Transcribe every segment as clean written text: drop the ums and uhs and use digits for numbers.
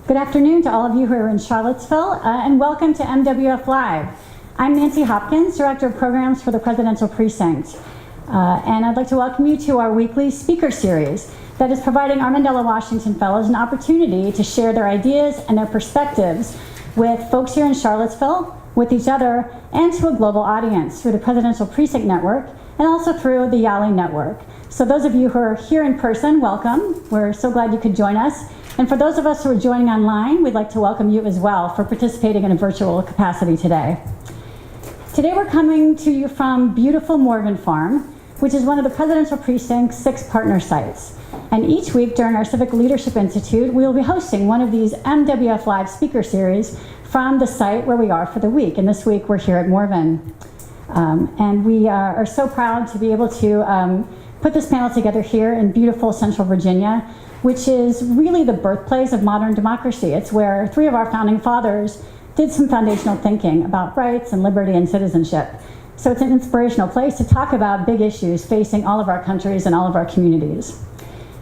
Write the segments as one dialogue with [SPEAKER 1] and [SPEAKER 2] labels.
[SPEAKER 1] Good afternoon to all of you who are in Charlottesville, and welcome to MWF Live. I'm Nancy Hopkins, Director of Programs for the Presidential Precinct, and I'd like to welcome you to our weekly speaker series that is providing our Mandela Washington Fellows an opportunity to share their ideas and their perspectives with folks here in Charlottesville, with each other, and to a global audience through the Presidential Precinct Network and also through the YALI Network. So those of you who are here in person, welcome. We're so glad you could join us. And for those of us who are joining online, we'd like to welcome you as well for participating in a virtual capacity today. Today we're coming to you from beautiful Morgan Farm, which is one of the Presidential Precinct's 6 partner sites. And each week during our Civic Leadership Institute, we will be hosting one of these MWF Live speaker series from the site where we are for the week. And this week we're here at Morven. And we are so proud to be able to put this panel together here in beautiful Central Virginia, which is really the birthplace of modern democracy. It's where 3 of our founding fathers did some foundational thinking about rights and liberty and citizenship. So it's an inspirational place to talk about big issues facing all of our countries and all of our communities.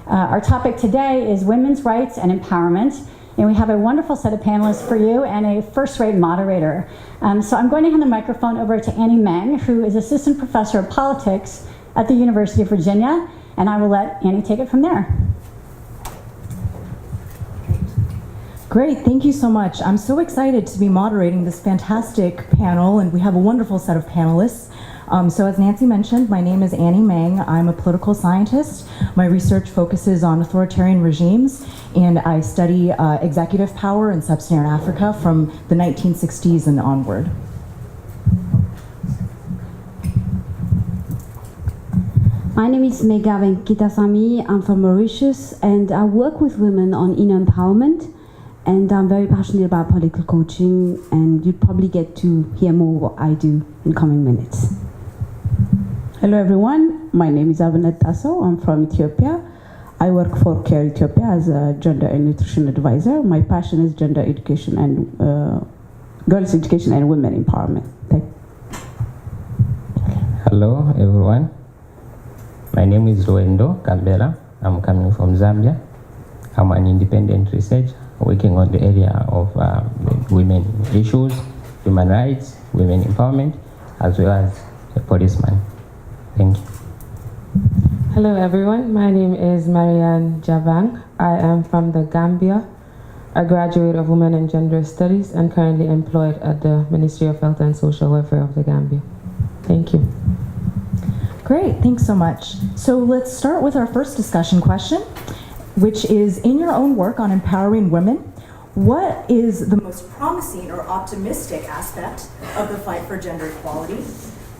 [SPEAKER 1] Our topic today is women's rights and empowerment, and we have a wonderful set of panelists for you and a first-rate moderator. So I'm going to hand the microphone over to Annie Meng, who is Assistant Professor of Politics at the University of Virginia, and I will let Annie take it from there.
[SPEAKER 2] Great, thank you so much. I'm so excited to be moderating this fantastic panel, and we have a wonderful set of panelists. So as Nancy mentioned, my name is Annie Meng. I'm a political scientist. My research focuses on authoritarian regimes, and I study executive power in Sub-Saharan Africa from the 1960s and onward.
[SPEAKER 3] My name is Megha Venketasamy. I'm from Mauritius, and I work with women on inner empowerment. And I'm very passionate about political coaching, and you'll probably get to hear more what I do in coming minutes.
[SPEAKER 4] Hello everyone, my name is Abinet Sitotaw. I'm from Ethiopia. I work for Care Ethiopia as a gender and nutrition advisor. My passion is gender education and girls education and women empowerment.
[SPEAKER 5] Hello everyone, my name is Lweendo Kambela. I'm coming from Zambia. I'm an independent researcher working on the area of women issues, human rights, women empowerment, as well as a policeman. Thank you.
[SPEAKER 6] Hello everyone, my name is Mariyann Jabang. I am from the Gambia, a graduate of Women and Gender Studies and currently employed at the Ministry of Health and Social Welfare of the Gambia. Thank you.
[SPEAKER 2] Great, thanks so much. So let's start with our first discussion question, which is, in your own work on empowering women, what is the most promising or optimistic aspect of the fight for gender equality?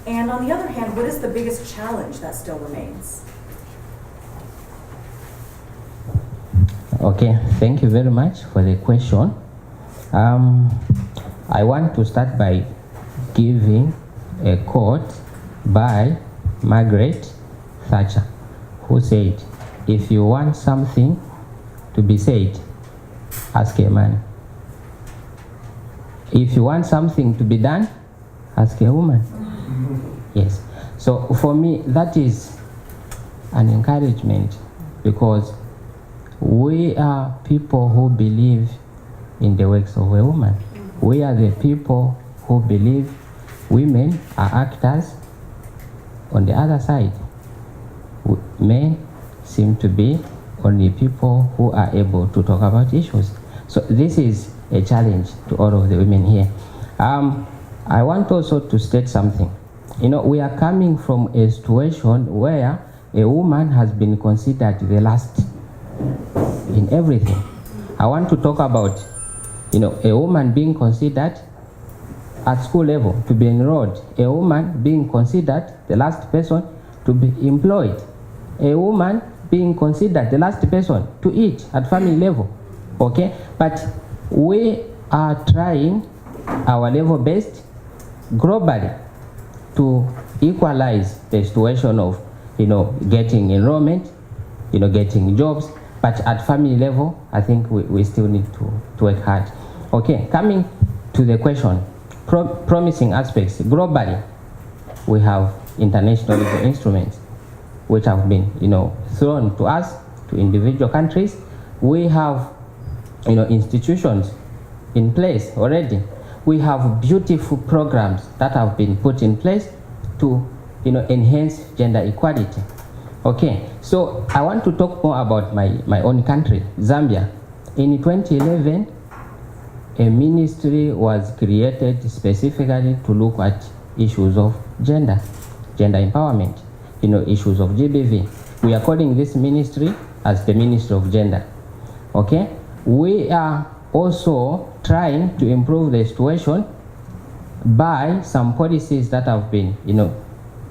[SPEAKER 2] And on the other hand, what is the biggest challenge that still remains?
[SPEAKER 5] Okay, thank you very much for the question. I want to start by giving a quote by Margaret Thatcher, who said, "If you want something to be said, ask a man. If you want something to be done, ask a woman." Yes. So for me, that is an encouragement, because we are people who believe in the works of a woman. We are the people who believe women are actors on the other side. Men seem to be only people who are able to talk about issues. So this is a challenge to all of the women here. I want also to state something. You know, we are coming from a situation where a woman has been considered the last in everything. I want to talk about, you know, a woman being considered at school level to be enrolled, a woman being considered the last person to be employed, a woman being considered the last person to eat at family level. Okay, but we are trying our level best globally to equalize the situation of, you know, getting enrollment, you know, getting jobs. But at family level, I think we still need to work hard. Okay, coming to the question, promising aspects globally, we have international legal instruments. which have been, thrown to us, to individual countries. We have, institutions in place already. We have beautiful programs that have been put in place to, enhance gender equality. Okay, so I want to talk more about my own country, Zambia. In 2011, a ministry was created specifically to look at issues of gender empowerment, issues of GBV. We are calling this ministry as the Ministry of Gender. Okay, we are also trying to improve the situation by some policies that have been,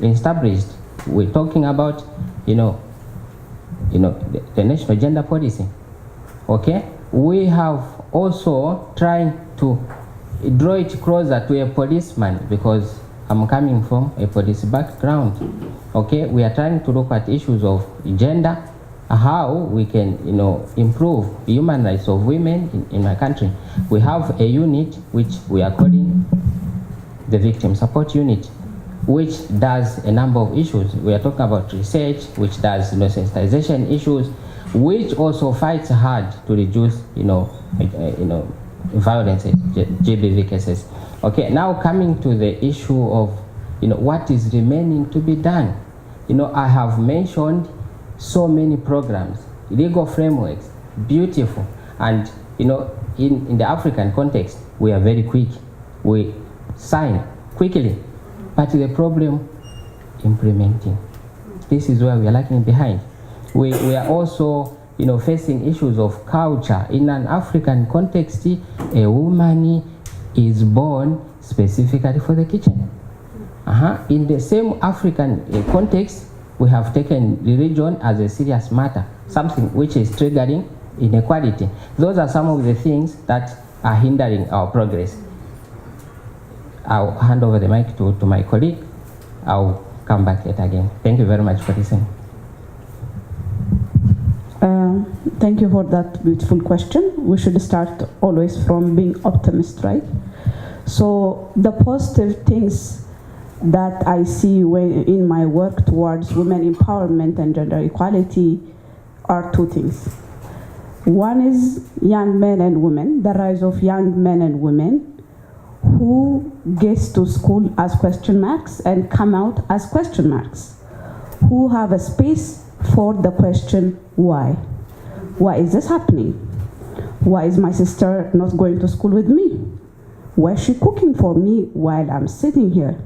[SPEAKER 5] established. We're talking about, the national gender policy. Okay, we have also tried to draw it closer to a policeman, because I'm coming from a police background. Okay, we are trying to look at issues of gender, how we can, improve the human rights of women in my country. We have a unit which we are calling the Victim Support Unit, which does a number of issues. We are talking about research, which does, sensitization issues, which also fights hard to reduce, violence, GBV cases. Okay, now coming to the issue of, what is remaining to be done. I have mentioned so many programs, legal frameworks, beautiful, and in the African context, we are very quick. We sign quickly, but the problem, implementing. This is where we are lagging behind. We are also, facing issues of culture. In an African context, a woman is born specifically for the kitchen. In the same African context, we have taken religion as a serious matter, something which is triggering inequality. Those are some of the things that are hindering our progress. I'll hand over the mic to my colleague. I'll come back later again. Thank you very much for listening.
[SPEAKER 4] Thank you for that beautiful question. We should start always from being optimist, right? So the positive things that I see in my work towards women empowerment and gender equality are two things. One is young men and women, the rise of young men and women who gets to school as question marks and come out as question marks, who have a space for the question why. Why is this happening? Why is my sister not going to school with me? Why is she cooking for me while I'm sitting here?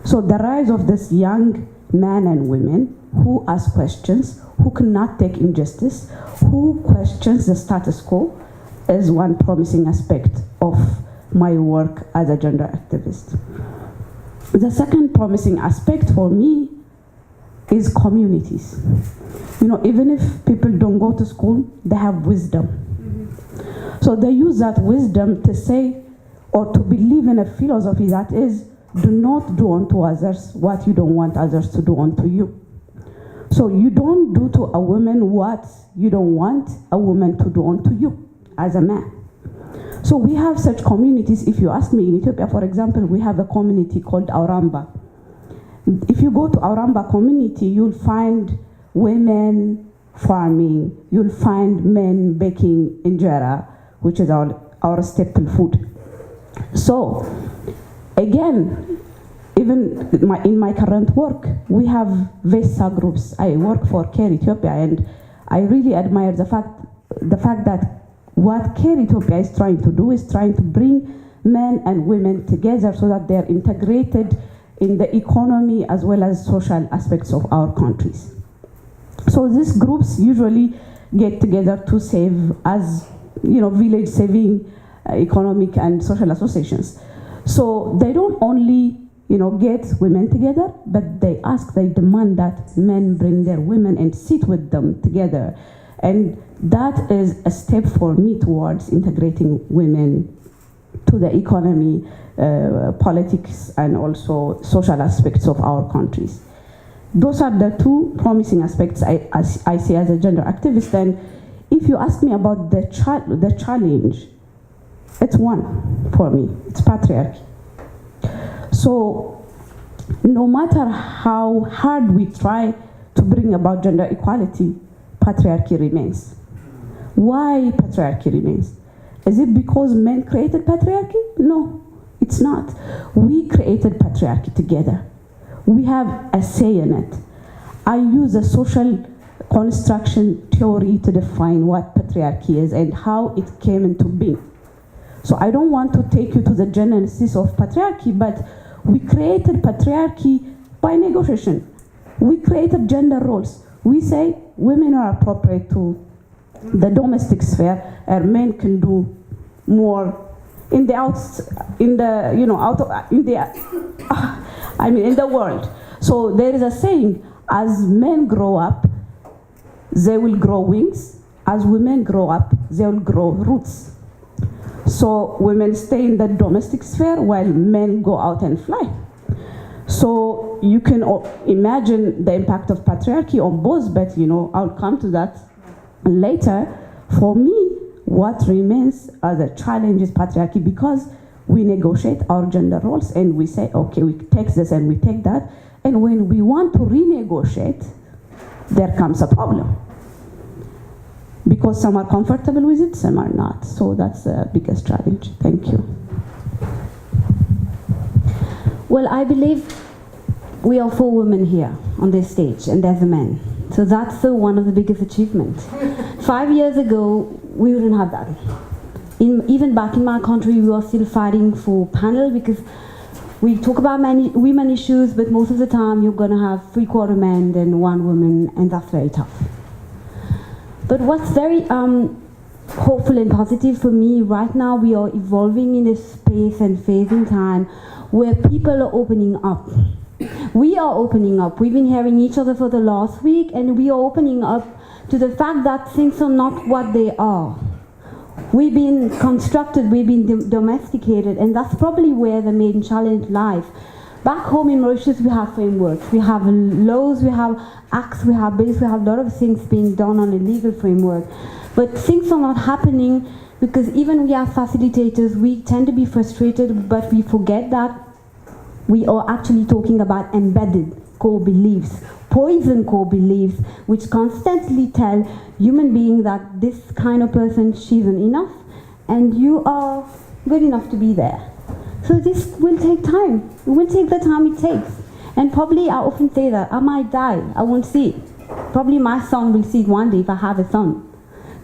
[SPEAKER 4] So the rise of this young men and women who ask questions, who cannot take injustice, who questions the status quo, is one promising aspect of my work as a gender activist. The second promising aspect for me is communities. Even if people don't go to school, they have wisdom. So they use that wisdom to say or to believe in a philosophy that is, do not do unto others what you don't want others to do unto you. So you don't do to a woman what you don't want a woman to do unto you as a man. So we have such communities. If you ask me, in Ethiopia, for example, we have a community called Auramba. If you go to Auramba community, you'll find women farming, you'll find men baking injera, which is our staple food. So, again, even in my current work, we have VESA groups. I work for CARE Ethiopia, and I really admire the fact that what CARE Ethiopia is trying to do is trying to bring men and women together so that they're integrated in the economy as well as social aspects of our countries. So these groups usually get together to save as, village saving, economic and social associations. So they don't only, get women together, but they demand that men bring their women and sit with them together. And that is a step for me towards integrating women to the economy, politics, and also social aspects of our countries. Those are the two promising aspects I see as a gender activist. And if you ask me about the challenge, it's one for me. It's patriarchy. So no matter how hard we try to bring about gender equality, patriarchy remains. Why patriarchy remains? Is it because men created patriarchy? No, it's not. We created patriarchy together. We have a say in it. I use a social construction theory to define what patriarchy is and how it came into being. So I don't want to take you to the genesis of patriarchy, but we created patriarchy by negotiation. We created gender roles. We say women are appropriate to the domestic sphere, and men can do more in the in the world. So there is a saying: as men grow up, they will grow wings. As women grow up, they will grow roots. So women stay in the domestic sphere while men go out and fly. So you can imagine the impact of patriarchy on both, but I'll come to that later. For me, what remains as a challenge is patriarchy, because we negotiate our gender roles and we say, okay, we take this and we take that. And when we want to renegotiate, there comes a problem. Because some are comfortable with it, some are not. So that's the biggest challenge. Thank you.
[SPEAKER 3] Well, I believe we are 4 women here on this stage, and there's a man. So that's one of the biggest achievements. 5 years ago, we wouldn't have that. Even back in my country, we were still fighting for panel, because we talk about many women issues, but most of the time you're going to have 3/4 men and 1 woman, and that's very tough. But what's very hopeful and positive for me, right now we are evolving in a space and phase in time where people are opening up. We are opening up. We've been hearing each other for the last week, and we are opening up to the fact that things are not what they are. We've been constructed, we've been domesticated, and that's probably where the main challenge lies. Back home in Mauritius, we have frameworks. We have laws, we have acts, we have bills, we have a lot of things being done on a legal framework. But things are not happening because even we are facilitators, we tend to be frustrated, but we forget that we are actually talking about embedded core beliefs, poison core beliefs, which constantly tell human beings that this kind of person, she isn't enough, and you are good enough to be there. So this will take time. It will take the time it takes. And probably I often say that I might die, I won't see it. Probably my son will see it one day if I have a son.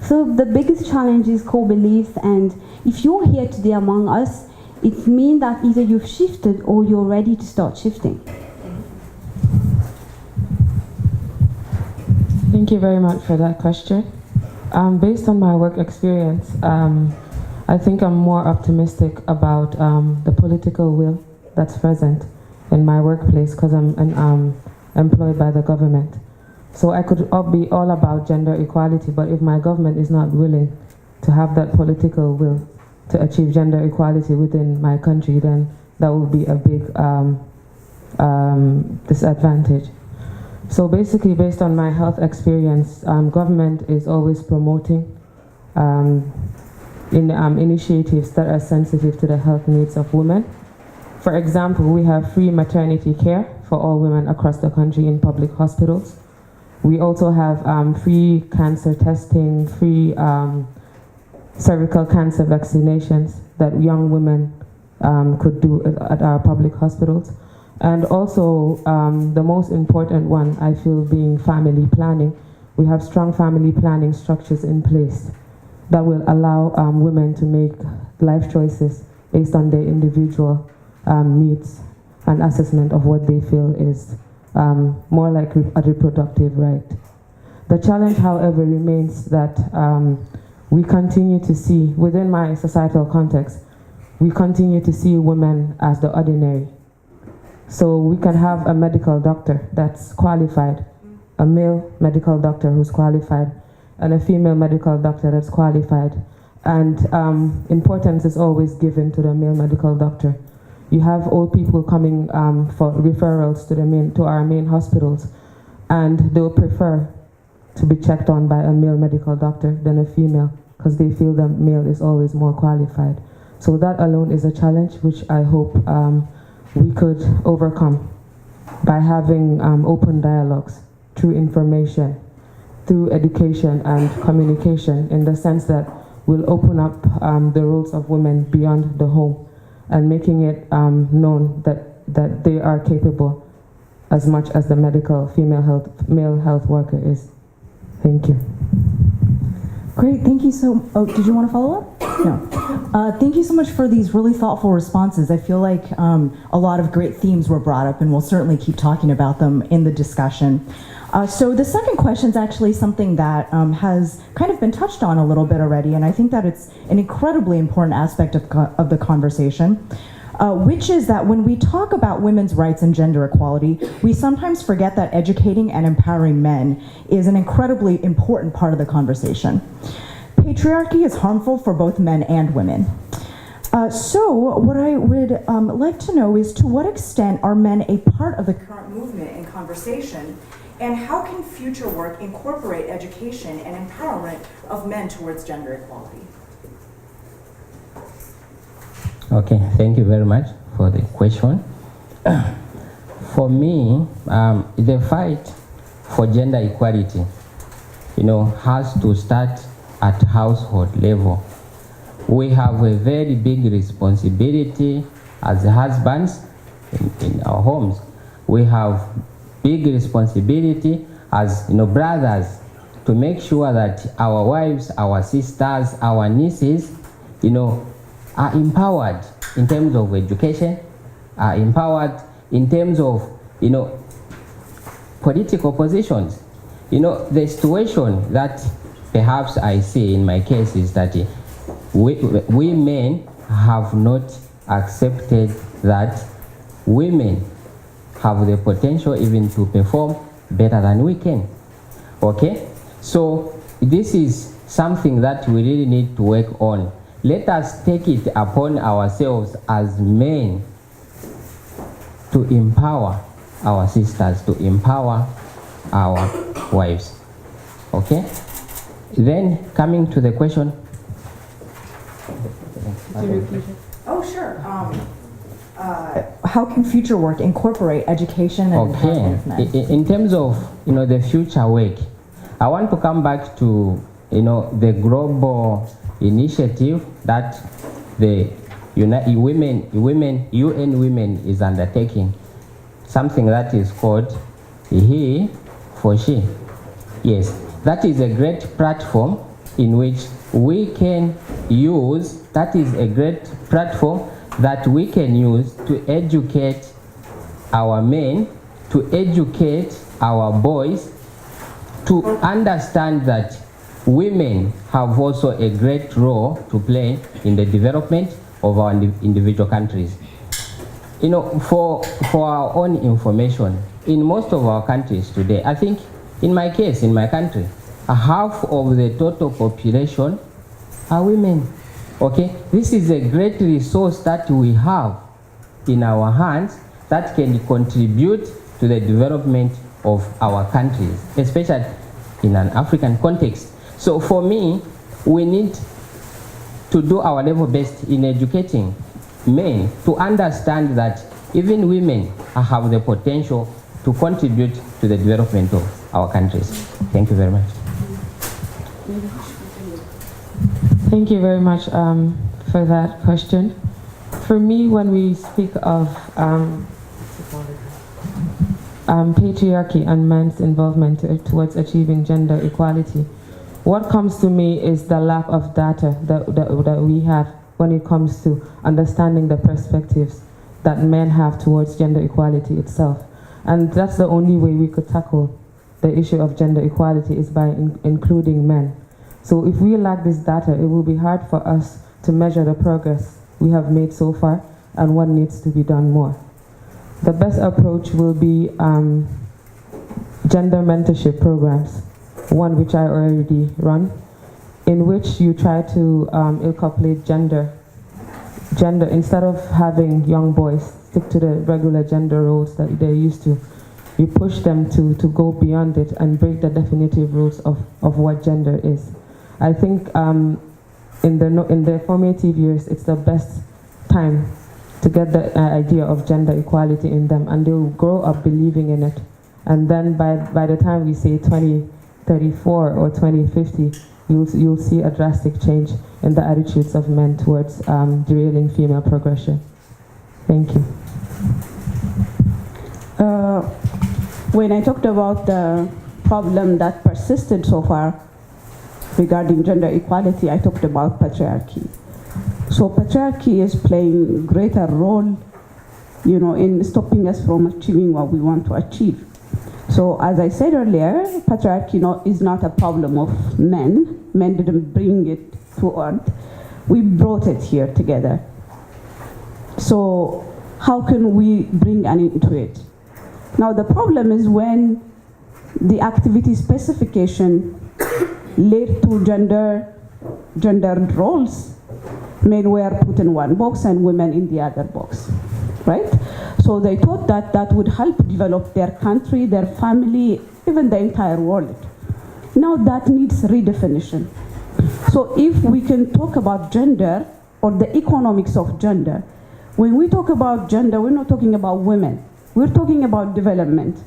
[SPEAKER 3] So the biggest challenge is core beliefs, and if you're here today among us, it means that either you've shifted or you're ready to start shifting.
[SPEAKER 6] Thank you very much for that question. Based on my work experience, I think I'm more optimistic about the political will that's present in my workplace, because I'm employed by the government. So I could be all about gender equality, but if my government is not willing to have that political will to achieve gender equality within my country, then that would be a big disadvantage. So basically, based on my health experience, government is always promoting initiatives that are sensitive to the health needs of women. For example, we have free maternity care for all women across the country in public hospitals. We also have free cancer testing, free cervical cancer vaccinations that young women could do at our public hospitals. And also, the most important one, I feel, being family planning. We have strong family planning structures in place that will allow women to make life choices based on their individual needs and assessment of what they feel is more like a reproductive right. The challenge, however, remains that we continue to see, within my societal context, we continue to see women as the ordinary. So we can have a medical doctor that's qualified, a male medical doctor who's qualified, and a female medical doctor that's qualified. And importance is always given to the male medical doctor. You have old people coming for referrals to our main hospitals, and they'll prefer to be checked on by a male medical doctor than a female, because they feel the male is always more qualified. So that alone is a challenge which I hope we could overcome by having open dialogues through information, through education and communication, in the sense that we'll open up the roles of women beyond the home and making it known that they are capable as much as the medical male health worker is. Thank you.
[SPEAKER 2] Great, thank you so. Oh, did you want to follow up? No. Thank you so much for these really thoughtful responses. I feel like a lot of great themes were brought up, and we'll certainly keep talking about them in the discussion. So the second question is actually something that has kind of been touched on a little bit already, and I think that it's an incredibly important aspect of the conversation, which is that when we talk about women's rights and gender equality, we sometimes forget that educating and empowering men is an incredibly important part of the conversation. Patriarchy is harmful for both men and women. So what I would like to know is, to what extent are men a part of the current movement and conversation, and how can future work incorporate education and empowerment of men towards gender equality?
[SPEAKER 5] Okay, thank you very much for the question. For me, the fight for gender equality, has to start at household level. We have a very big responsibility as husbands in our homes. We have big responsibility as brothers to make sure that our wives, our sisters, our nieces, are empowered in terms of education, are empowered in terms of political positions. The situation that perhaps I see in my case is that we men have not accepted that women have the potential even to perform better than we can. Okay? So this is something that we really need to work on. Let us take it upon ourselves as men to empower our sisters, to empower our wives. Okay? Then coming to the question.
[SPEAKER 2] Oh, sure. How can future work incorporate education and empowerment of men?
[SPEAKER 5] In terms of the future work, I want to come back to the global initiative that the UN Women is undertaking, something that is called He for She. Yes, that is a great platform in which we can use. That is a great platform that we can use to educate our men, to educate our boys, to understand that women have also a great role to play in the development of our individual countries. For our own information, in most of our countries today, I think in my case, in my country, half of the total population are women. Okay, this is a great resource that we have in our hands that can contribute to the development of our countries, especially in an African context. So for me, we need to do our level best in educating men to understand that even women have the potential to contribute to the development of our countries. Thank you very much.
[SPEAKER 6] Thank you very much for that question. For me, when we speak of patriarchy and men's involvement towards achieving gender equality, what comes to me is the lack of data that we have when it comes to understanding the perspectives that men have towards gender equality itself. And that's the only way we could tackle the issue of gender equality, is by including men. So if we lack this data, it will be hard for us to measure the progress we have made so far and what needs to be done more. The best approach will be gender mentorship programs, one which I already run, in which you try to incorporate gender. Instead of having young boys stick to the regular gender roles that they're used to, you push them to go beyond it and break the definitive rules of what gender is. I think in the formative years, it's the best time to get the idea of gender equality in them, and they'll grow up believing in it And then by the time we say 2034 or 2050, you'll see a drastic change in the attitudes of men towards derailing female progression. Thank you.
[SPEAKER 4] When I talked about the problem that persisted so far regarding gender equality, I talked about patriarchy. So patriarchy is playing a greater role, in stopping us from achieving what we want to achieve. So as I said earlier, patriarchy is not a problem of men. Men didn't bring it to earth. We brought it here together. So how can we bring an end to it? Now the problem is when the activity specification led to gendered roles. Men were put in one box and women in the other box, right? So they thought that that would help develop their country, their family, even the entire world. Now that needs redefinition. So if we can talk about gender or the economics of gender, when we talk about gender, we're not talking about women. We're talking about development.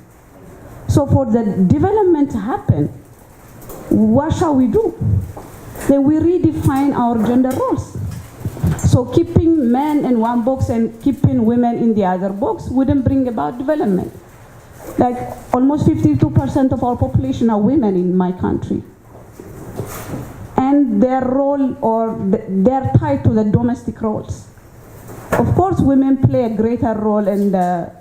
[SPEAKER 4] So for the development to happen, what shall we do? Then we redefine our gender roles. So keeping men in one box and keeping women in the other box wouldn't bring about development. Like almost 52% of our population are women in my country. And their role, or they're tied to the domestic roles. Of course, women play a greater role in the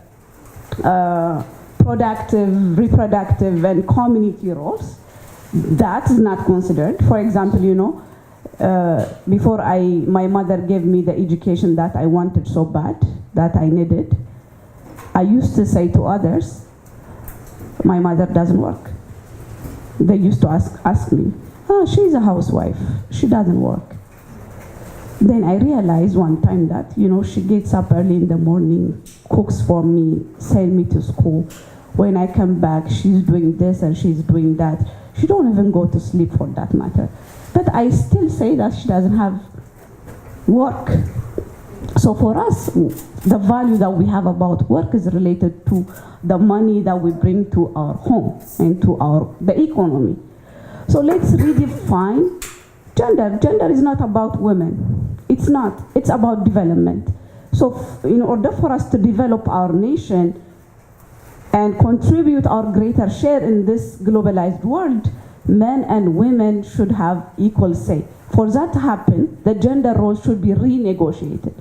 [SPEAKER 4] productive, reproductive, and community roles. That is not considered. For example, before my mother gave me the education that I wanted so bad, that I needed, I used to say to others, my mother doesn't work. They used to ask me, she's a housewife, she doesn't work. Then I realized one time that, she gets up early in the morning, cooks for me, sends me to school. When I come back, she's doing this and she's doing that. She don't even go to sleep for that matter. But I still say that she doesn't have work. So for us, the value that we have about work is related to the money that we bring to our home and to the economy. So let's redefine gender. Gender is not about women. It's not. It's about development. So in order for us to develop our nation and contribute our greater share in this globalized world, men and women should have equal say. For that to happen, the gender roles should be renegotiated.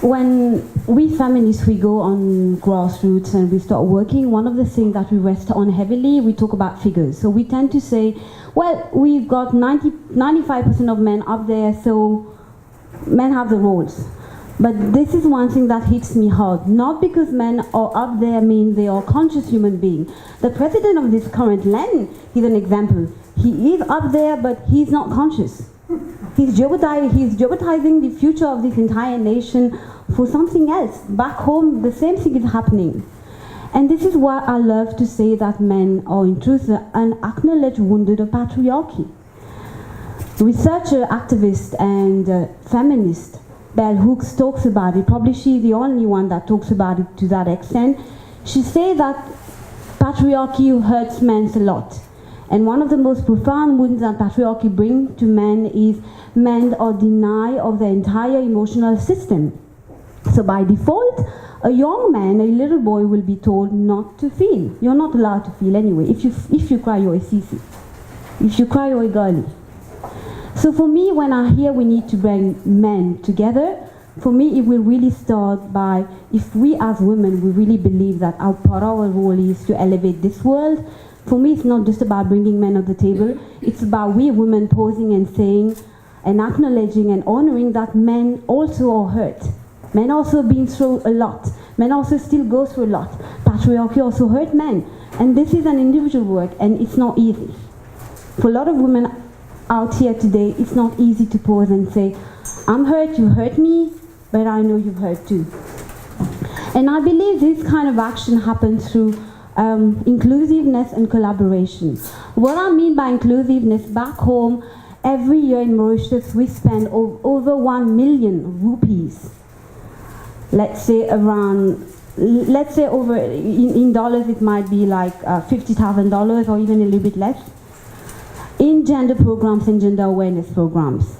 [SPEAKER 3] When we feminists, we go on grassroots and we start working, one of the things that we rest on heavily, we talk about figures. So we tend to say, well, we've got 95% of men up there, so men have the roles. But this is one thing that hits me hard. Not because men are up there mean they are conscious human beings. The president of this current land, he's an example. He is up there, but he's not conscious. He's jeopardizing the future of this entire nation for something else. Back home, the same thing is happening. And this is why I love to say that men are in truth an acknowledged wounded of patriarchy. Researcher, activist, and feminist Bell Hooks talks about it. Probably she's the only one that talks about it to that extent. She says that patriarchy hurts men a lot. And one of the most profound wounds that patriarchy brings to men is men are denied of their entire emotional system. So by default, a young man, a little boy, will be told not to feel. You're not allowed to feel anyway. If you cry, you're a sissy. If you cry, you're a girlie. So for me, when I hear we need to bring men together, for me it will really start by, if we as women, we really believe that our role is to elevate this world. For me, it's not just about bringing men on the table. It's about we women posing and saying and acknowledging and honoring that men also are hurt. Men also been through a lot. Men also still go through a lot. Patriarchy also hurt men. And this is an individual work, and it's not easy. For a lot of women out here today, it's not easy to pause and say, I'm hurt, you hurt me, but I know you've hurt too. And I believe this kind of action happens through inclusiveness and collaboration. What I mean by inclusiveness, back home, every year in Mauritius, we spend over 1 million rupees. Let's say around let's say over in dollars it might be like $50,000 or even a little bit less in gender programs and gender awareness programs.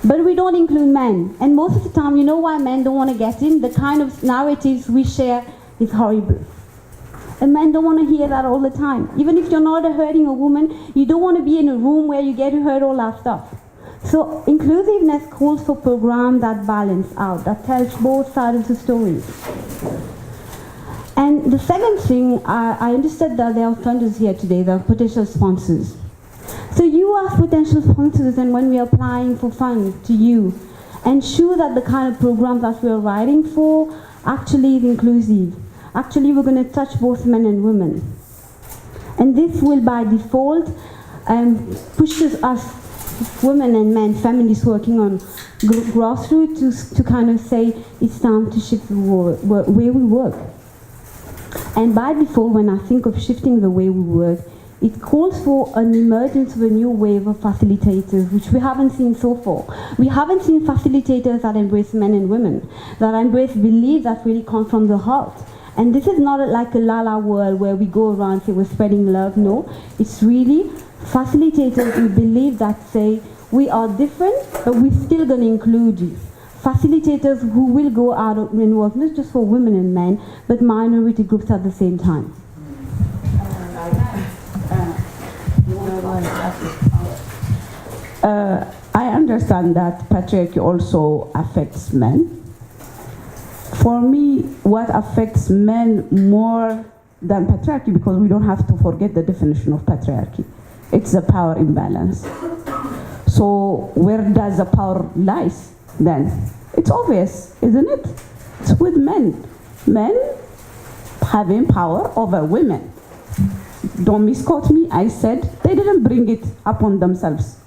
[SPEAKER 3] But we don't include men, and most of the time, you know why men don't want to get in? The kind of narratives we share is horrible. And men don't want to hear that all the time. Even if you're not hurting a woman, you don't want to be in a room where you get to hear all that stuff. So inclusiveness calls for programs that balance out, that tells both sides of the stories. And the second thing, I understood that there are funders here today, there are potential sponsors. So you as potential sponsors, and when we are applying for funds to you, ensure that the kind of programs that we are writing for actually is inclusive. Actually, we're going to touch both men and women. And this will, by default, pushes us, women and men, families working on grassroots, to kind of say it's time to shift the way we work. And by default, when I think of shifting the way we work, it calls for an emergence of a new wave of facilitators, which we haven't seen so far. We haven't seen facilitators that embrace men and women, that embrace beliefs that really come from the heart. And this is not like a la-la world where we go around and say we're spreading love. No, it's really facilitators who believe that say we are different, but we're still going to include you. Facilitators who will go out and work not just for women and men, but minority groups at the same time.
[SPEAKER 4] I understand that patriarchy also affects men. For me, what affects men more than patriarchy, because we don't have to forget the definition of patriarchy, it's the power imbalance. So where does the power lies then? It's obvious, isn't it? It's with men. Men having power over women. Don't misquote me, I said they didn't bring it upon themselves.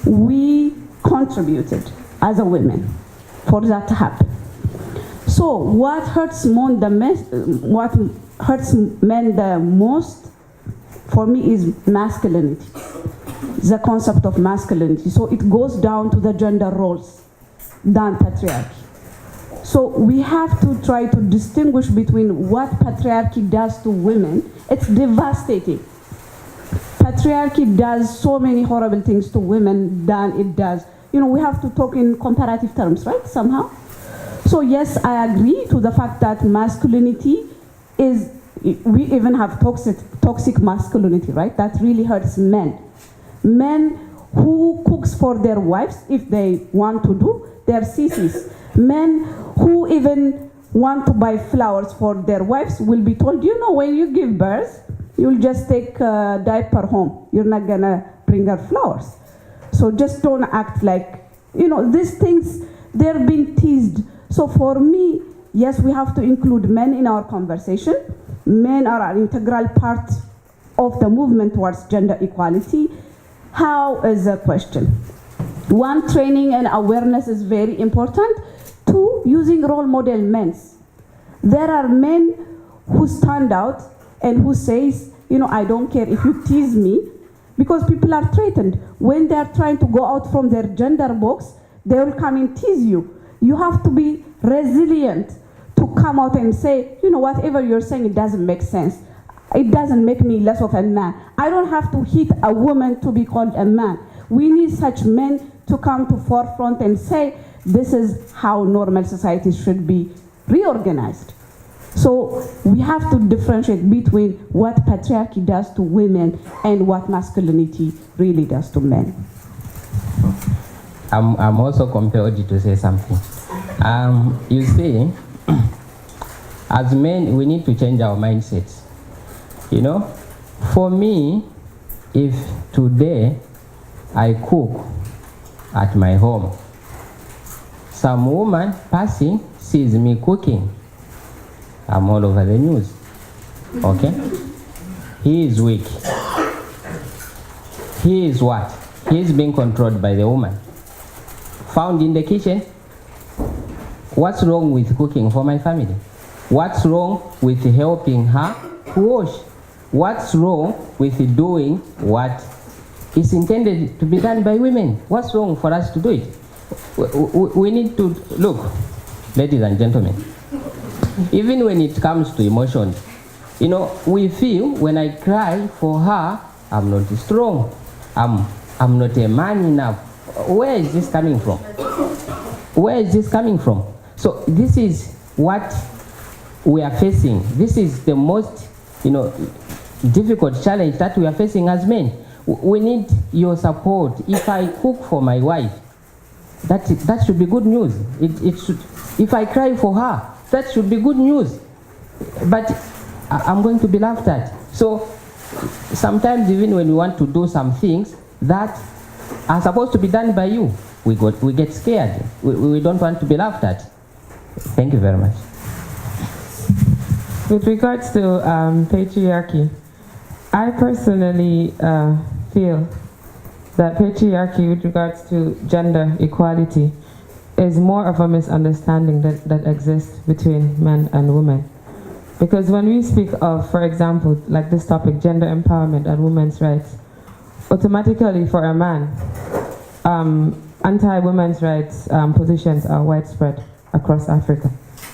[SPEAKER 4] We contributed as a women for that to happen. So what hurts men the most for me is masculinity, the concept of masculinity. So it goes down to the gender roles than patriarchy. So we have to try to distinguish between what patriarchy does to women. It's devastating. Patriarchy does so many horrible things to women than it does. You know, we have to talk in comparative terms, right, somehow? So yes, I agree to the fact that masculinity is, we even have toxic masculinity, right? That really hurts men. Men who cooks for their wives if they want to do, they're sissies. Men who even want to buy flowers for their wives will be told, you know, when you give birth, you'll just take a diaper home. You're not gonna bring her flowers. So just don't act like, you know, these things, they're being teased. So for me, yes, we have to include men in our conversation. Men are an integral part of the movement towards gender equality. How is the question? One, training and awareness is very important. Two, using role model men. There are men who stand out and who says, you know, I don't care if you tease me, because people are threatened. When they are trying to go out from their gender box, they will come and tease you. You have to be resilient to come out and say, you know, whatever you're saying, it doesn't make sense. It doesn't make me less of a man. I don't have to hit a woman to be called a man. We need such men to come to forefront and say, this is how normal society should be reorganized. So we have to differentiate between what patriarchy does to women and what masculinity really does to men.
[SPEAKER 5] I'm also compelled to say something. You see, as men, we need to change our mindsets. You know, for me, if today I cook at my home, some woman passing sees me cooking, I'm all over the news. Okay? He is weak. He is what? He is being controlled by the woman. Found in the kitchen. What's wrong with cooking for my family? What's wrong with helping her to wash? What's wrong with doing what is intended to be done by women? What's wrong for us to do it? We need to look, ladies and gentlemen. even when it comes to emotions, you know, we feel when I cry for her, I'm not strong. I'm not a man enough. Where is this coming from? Where is this coming from? So this is what we are facing. This is the most, you know, difficult challenge that we are facing as men. We need your support. If I cook for my wife, that should be good news. It should. If I cry for her, that should be good news. But I'm going to be laughed at. So sometimes even when we want to do some things that are supposed to be done by you, we get scared. We don't want to be laughed at. Thank you very much.
[SPEAKER 6] With regards to patriarchy, I personally feel that patriarchy with regards to gender equality is more of a misunderstanding that exists between men and women. Because when we speak of, for example, like this topic, gender empowerment and women's rights, automatically for a man, anti-women's rights positions are widespread across Africa.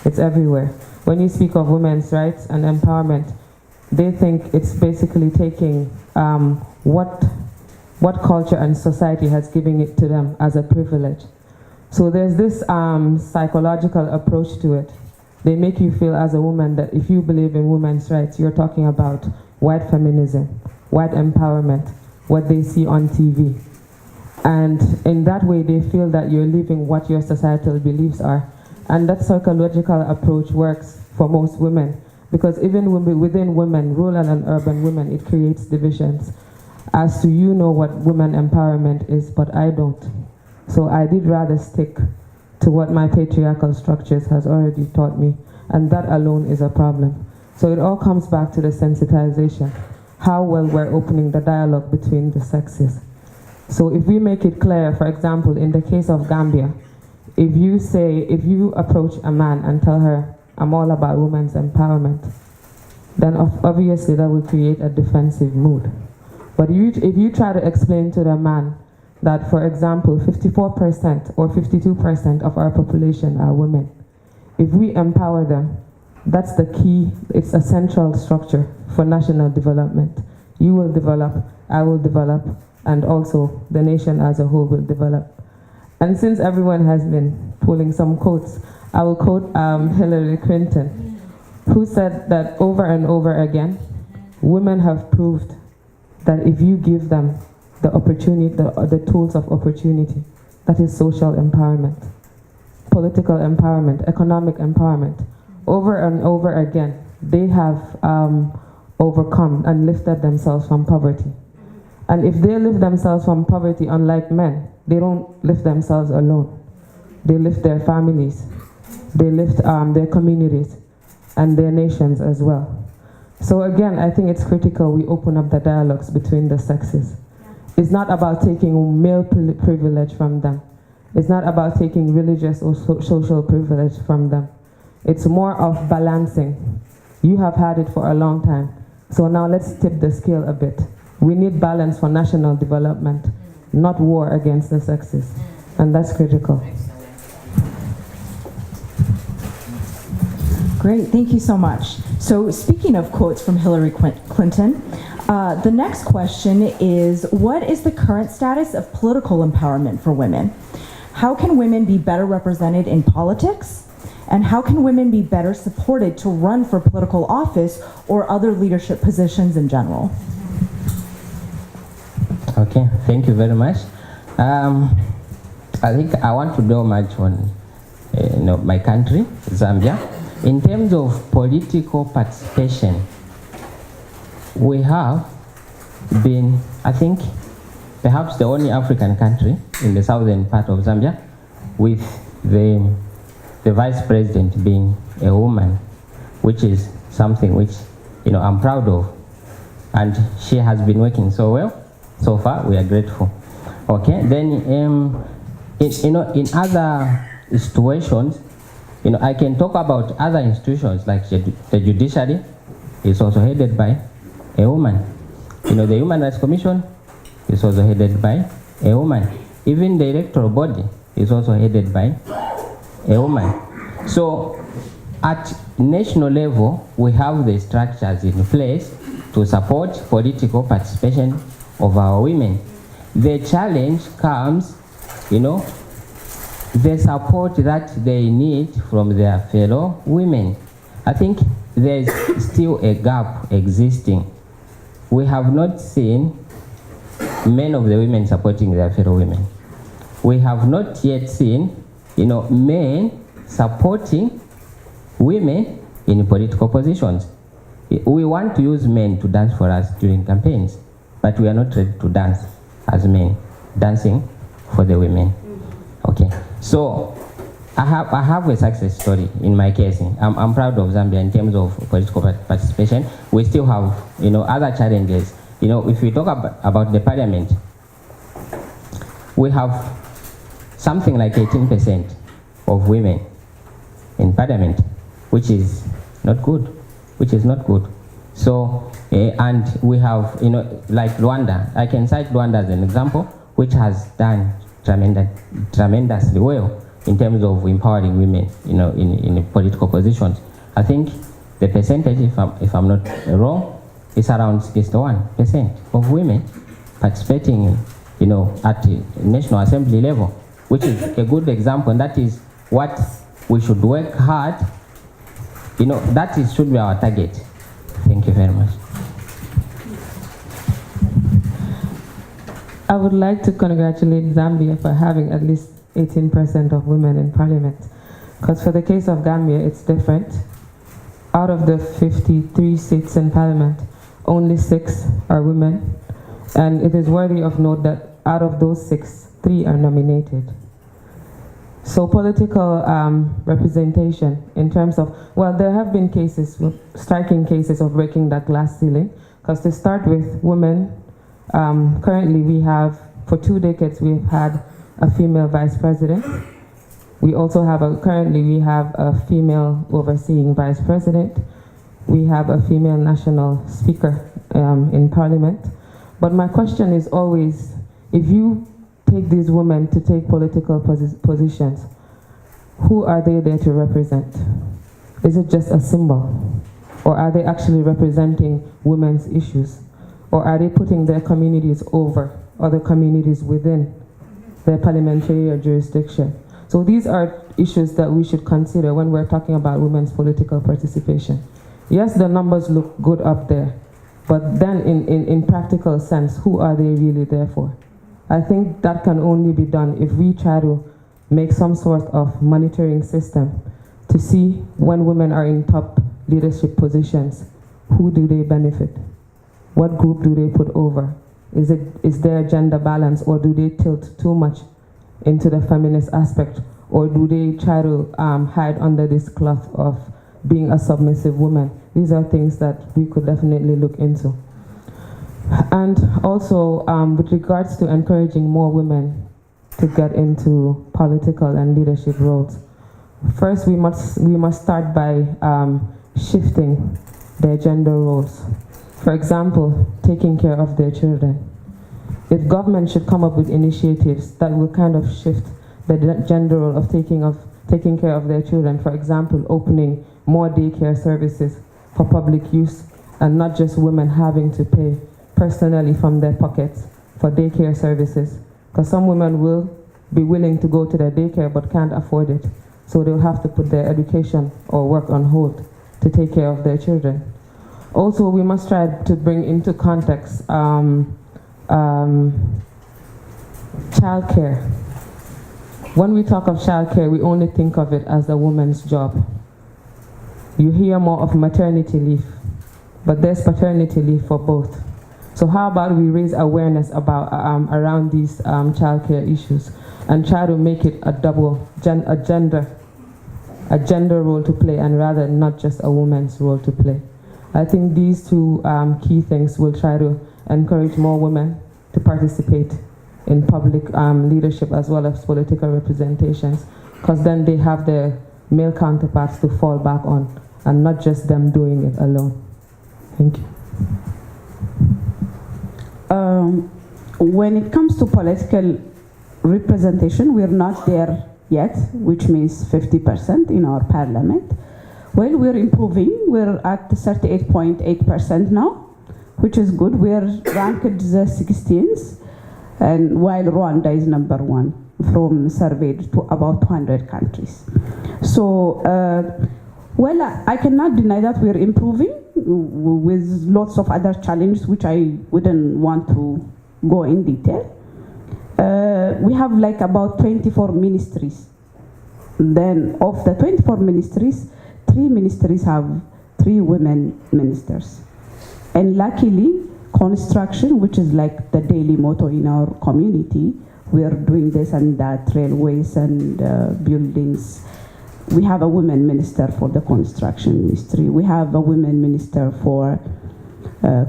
[SPEAKER 6] It's everywhere. When you speak of women's rights and empowerment, they think it's basically taking what culture and society has given it to them as a privilege. So there's this psychological approach to it. They make you feel as a woman that if you believe in women's rights, you're talking about white feminism, white empowerment, what they see on TV. And in that way, they feel that you're living what your societal beliefs are. And that psychological approach works for most women, because even within women, rural and urban women, it creates divisions. As to you know what women empowerment is, but I don't. So I did rather stick to what my patriarchal structures has already taught me, and that alone is a problem. So it all comes back to the sensitization, how well we're opening the dialogue between the sexes. So if we make it clear, for example, in the case of Gambia, if you approach a man and tell her, I'm all about women's empowerment, then obviously that will create a defensive mood. But if you try to explain to the man that, for example, 54% or 52% of our population are women, if we empower them, that's the key, it's a central structure for national development. You will develop, I will develop, and also the nation as a whole will develop. And since everyone has been pulling some quotes, I will quote Hillary Clinton, who said that over and over again, women have proved that if you give them the opportunity, the tools of opportunity, that is social empowerment, political empowerment, economic empowerment. Over and over again, they have overcome and lifted themselves from poverty. And if they lift themselves from poverty, unlike men, they don't lift themselves alone. They lift their families, they lift their communities, and their nations as well. So again, I think it's critical we open up the dialogues between the sexes. It's not about taking male privilege from them. It's not about taking religious or social privilege from them. It's more of balancing. You have had it for a long time, so now let's tip the scale a bit. We need balance for national development, not war against the sexes, and that's critical.
[SPEAKER 2] Great, thank you so much. So speaking of quotes from Hillary Clinton, the next question is, what is the current status of political empowerment for women? How can women be better represented in politics? And how can women be better supported to run for political office or other leadership positions in general?
[SPEAKER 5] Okay, thank you very much. I think I want to do much on my country, Zambia. In terms of political participation, we have been, I think, perhaps the only African country in the southern part of Zambia with the vice president being a woman, which is something which I'm proud of, and she has been working so well. So far, we are grateful. Okay, then in other situations, I can talk about other institutions like the judiciary is also headed by a woman. The Human Rights Commission is also headed by a woman. Even the electoral body is also headed by a woman. So at national level, we have the structures in place to support political participation of our women. The challenge comes, the support that they need from their fellow women. I think there's still a gap existing. We have not seen many of the women supporting their fellow women. We have not yet seen, men supporting women in political positions. We want to use men to dance for us during campaigns, but we are not ready to dance as men, dancing for the women. Okay, so I have a success story in my case. I'm proud of Zambia in terms of political participation. We still have, other challenges. If we talk about the parliament, we have something like 18% of women in parliament, which is not good. So, and we have, like Rwanda. I can cite Rwanda as an example, which has done tremendously well in terms of empowering women, in political positions. I think the percentage, if I'm not wrong, is around 61% of women participating, at the National Assembly level, which is a good example, and that is what we should work hard. That should be our target. Thank you very much.
[SPEAKER 6] I would like to congratulate Zambia for having at least 18% of women in parliament. Because for the case of Gambia, it's different. Out of the 53 seats in parliament, only 6 are women. And it is worthy of note that out of those 6, 3 are nominated. So political representation in terms of, well, there have been cases, striking cases of breaking that glass ceiling. Because to start with, women, currently we have, for 2 decades, we've had a female vice president. We also have currently we have a female overseeing vice president. We have a female national speaker in parliament. But my question is always, if you take these women to take political positions, who are they there to represent? Is it just a symbol? Or are they actually representing women's issues? Or are they putting their communities over other communities within their parliamentary jurisdiction? So these are issues that we should consider when we're talking about women's political participation. Yes, the numbers look good up there, but then in practical sense, who are they really there for? I think that can only be done if we try to make some sort of monitoring system to see when women are in top leadership positions, who do they benefit? What group do they put over? Is there a gender balance, or do they tilt too much into the feminist aspect, or do they try to hide under this cloth of being a submissive woman? These are things that we could definitely look into. And also, with regards to encouraging more women to get into political and leadership roles, first we must start by shifting their gender roles. For example, taking care of their children. If government should come up with initiatives that will kind of shift the gender role of taking care of their children, for example, opening more daycare services for public use, and not just women having to pay personally from their pockets for daycare services, because some women will be willing to go to their daycare but can't afford it, so they'll have to put their education or work on hold to take care of their children. Also, we must try to bring into context childcare. When we talk of childcare, we only think of it as a woman's job. You hear more of maternity leave, but there's paternity leave for both. So how about we raise awareness about around these childcare issues and try to make it a gender role to play, and rather not just a woman's role to play. I think these two key things will try to encourage more women to participate in public leadership as well as political representations, because then they have their male counterparts to fall back on, and not just them doing it alone. Thank you.
[SPEAKER 4] When it comes to political representation, we're not there yet, which means 50% in our parliament. Well, we're improving. We're at 38.8% now, which is good. We're ranked the 16th, and while Rwanda is number 1 from surveyed to about 200 countries. So, well, I cannot deny that we're improving with lots of other challenges, which I wouldn't want to go in detail. We have like about 24 ministries. Then of the 24 ministries, 3 ministries have 3 women ministers. And luckily, construction, which is like the daily motto in our community, we are doing this and that, railways and buildings. We have a women minister for the construction ministry. We have a women minister for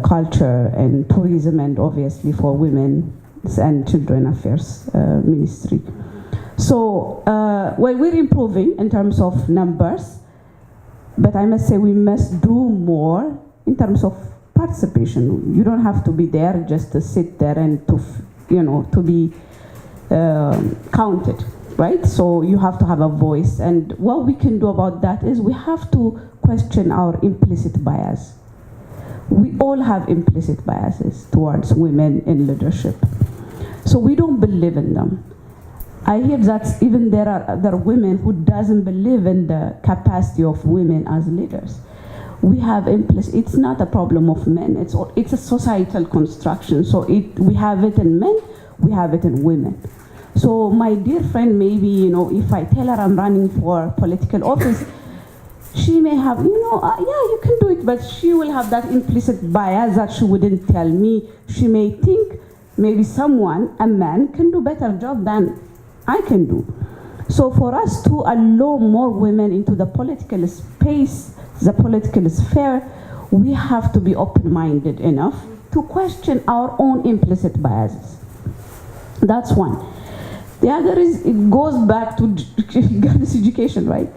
[SPEAKER 4] culture and tourism, and obviously for women and children affairs ministry. So, well, we're improving in terms of numbers, but I must say we must do more in terms of participation. You don't have to be there just to sit there and to, to be counted, right? So you have to have a voice, and what we can do about that is we have to question our implicit bias. We all have implicit biases towards women in leadership, so we don't believe in them. I hear that even there are other women who doesn't believe in the capacity of women as leaders. We have implicit. It's not a problem of men. It's a societal construction. So we have it in men, we have it in women. So my dear friend, maybe if I tell her I'm running for political office, she may have, yeah, you can do it, but she will have that implicit bias that she wouldn't tell me. She may think maybe a man, can do better job than I can do. So for us to allow more women into the political space, the political sphere, we have to be open-minded enough to question our own implicit biases. That's one. The other is, it goes back to girls' education, right?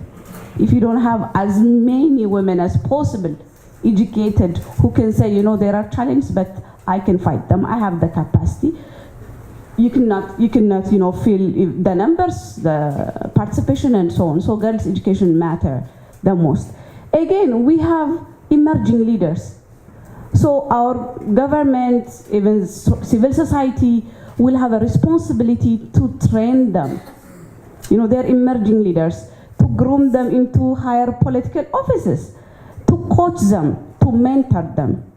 [SPEAKER 4] If you don't have as many women as possible educated who can say, there are challenges, but I can fight them, I have the capacity. You cannot, fill the numbers, the participation, and so on. So girls' education matter the most. Again, we have emerging leaders. So our government, even civil society, will have a responsibility to train them. They're emerging leaders, to groom them into higher political offices, to coach them, to mentor them.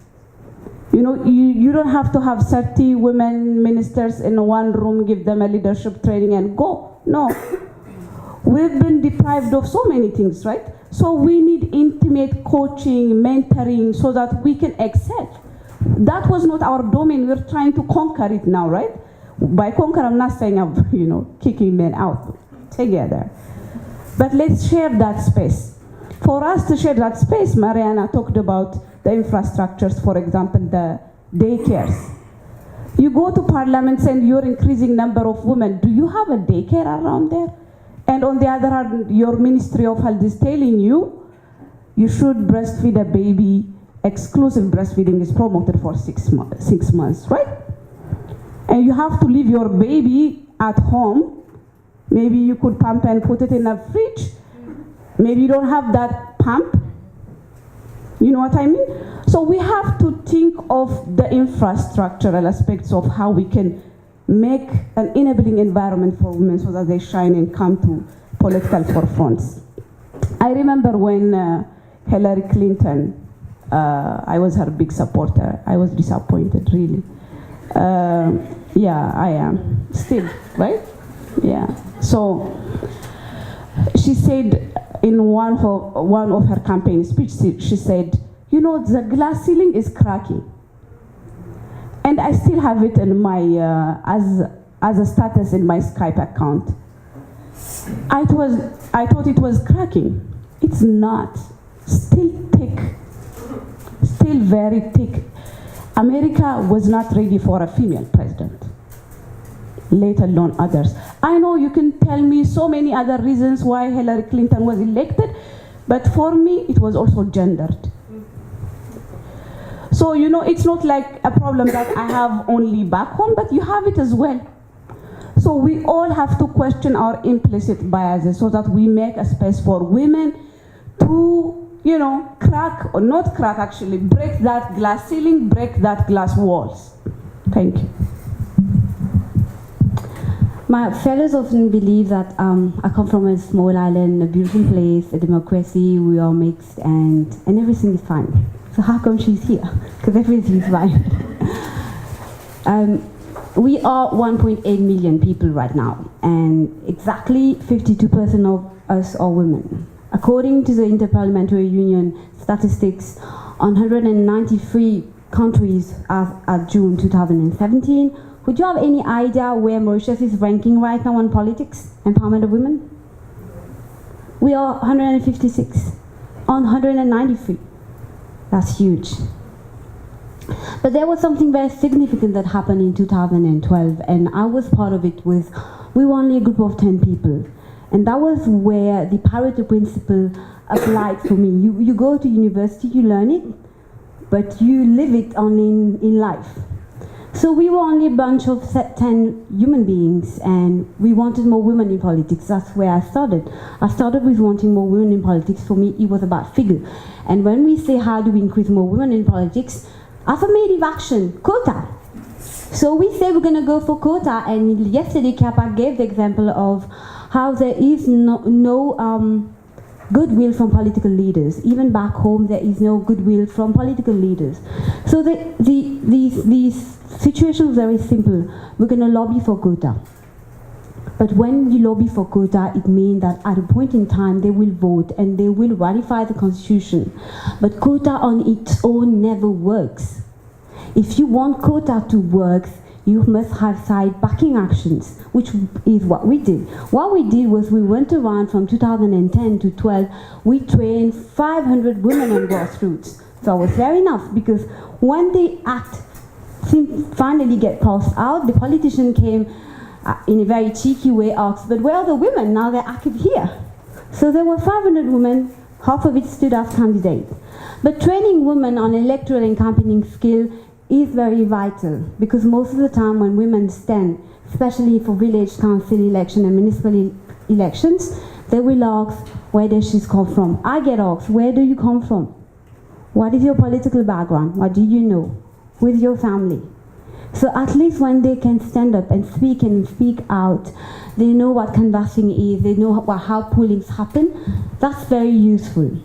[SPEAKER 4] You don't have to have 30 women ministers in one room, give them a leadership training and go. No. We've been deprived of so many things, right? So we need intimate coaching, mentoring, so that we can excel. That was not our domain. We're trying to conquer it now, right? By conquer, I'm not saying I'm, kicking men out together. But let's share that space. For us to share that space, Mariyann talked about the infrastructures, for example, the daycares. You go to parliaments and you're increasing number of women. Do you have a daycare around there? And on the other hand, your Ministry of Health is telling you should breastfeed a baby. Exclusive breastfeeding is promoted for 6 months, right? And you have to leave your baby at home. Maybe you could pump and put it in a fridge. Maybe you don't have that pump. You know what I mean? So we have to think of the infrastructural aspects of how we can make an enabling environment for women so that they shine and come to political forefronts. I remember when Hillary Clinton, I was her big supporter. I was disappointed, really. Yeah, I am still, right? Yeah. So she said in one of her campaign speeches, she said, the glass ceiling is cracking. And I still have it in my, as a status in my Skype account. I thought it was cracking. It's not. Still thick. Still very thick. America was not ready for a female president, let alone others. I know you can tell me so many other reasons why Hillary Clinton was elected, but for me, it was also gendered. So, it's not like a problem that I have only back home, but you have it as well. So we all have to question our implicit biases so that we make a space for women to, you know, crack, or not crack actually, break that glass ceiling, break that glass walls. Thank you.
[SPEAKER 3] My fellows often believe that I come from a small island, a beautiful place, a democracy, we are mixed, and everything is fine. So how come she's here? Because everything is fine. We are 1.8 million people right now, and exactly 52% of us are women. According to the Interparliamentary Union statistics, on 193 countries as at June 2017, would you have any idea where Mauritius is ranking right now on politics, empowerment of women? We are 156 on 193. That's huge. But there was something very significant that happened in 2012, and I was part of it. We were only a group of 10 people. And that was where the Pareto principle applied for me. You go to university, you learn it, but you live it only in life. So we were only a bunch of 10 human beings, and we wanted more women in politics. That's where I started. I started with wanting more women in politics. For me, it was about figure. And when we say how do we increase more women in politics, affirmative action, quota. So we say we're going to go for quota, and yesterday Kiapa gave the example of how there is no goodwill from political leaders. Even back home, there is no goodwill from political leaders. So these situations are very simple. We're going to lobby for quota. But when you lobby for quota, it means that at a point in time, they will vote and they will ratify the constitution. But quota on its own never works. If you want quota to work, you must have side backing actions, which is what we did. What we did was we went around from 2010 to 12, we trained 500 women on grassroots. So it was fair enough, because when the act finally get passed out, the politician came in a very cheeky way, asked, but where are the women? Now they're active here. So there were 500 women, half of it stood as candidates. But training women on electoral and campaigning skill is very vital, because most of the time when women stand, especially for village council election and municipal elections, they will ask, where does she come from? I get asked, where do you come from? What is your political background? What do you know? With your family. So at least when they can stand up and speak out, they know what canvassing is, they know how pollings happen. That's very useful.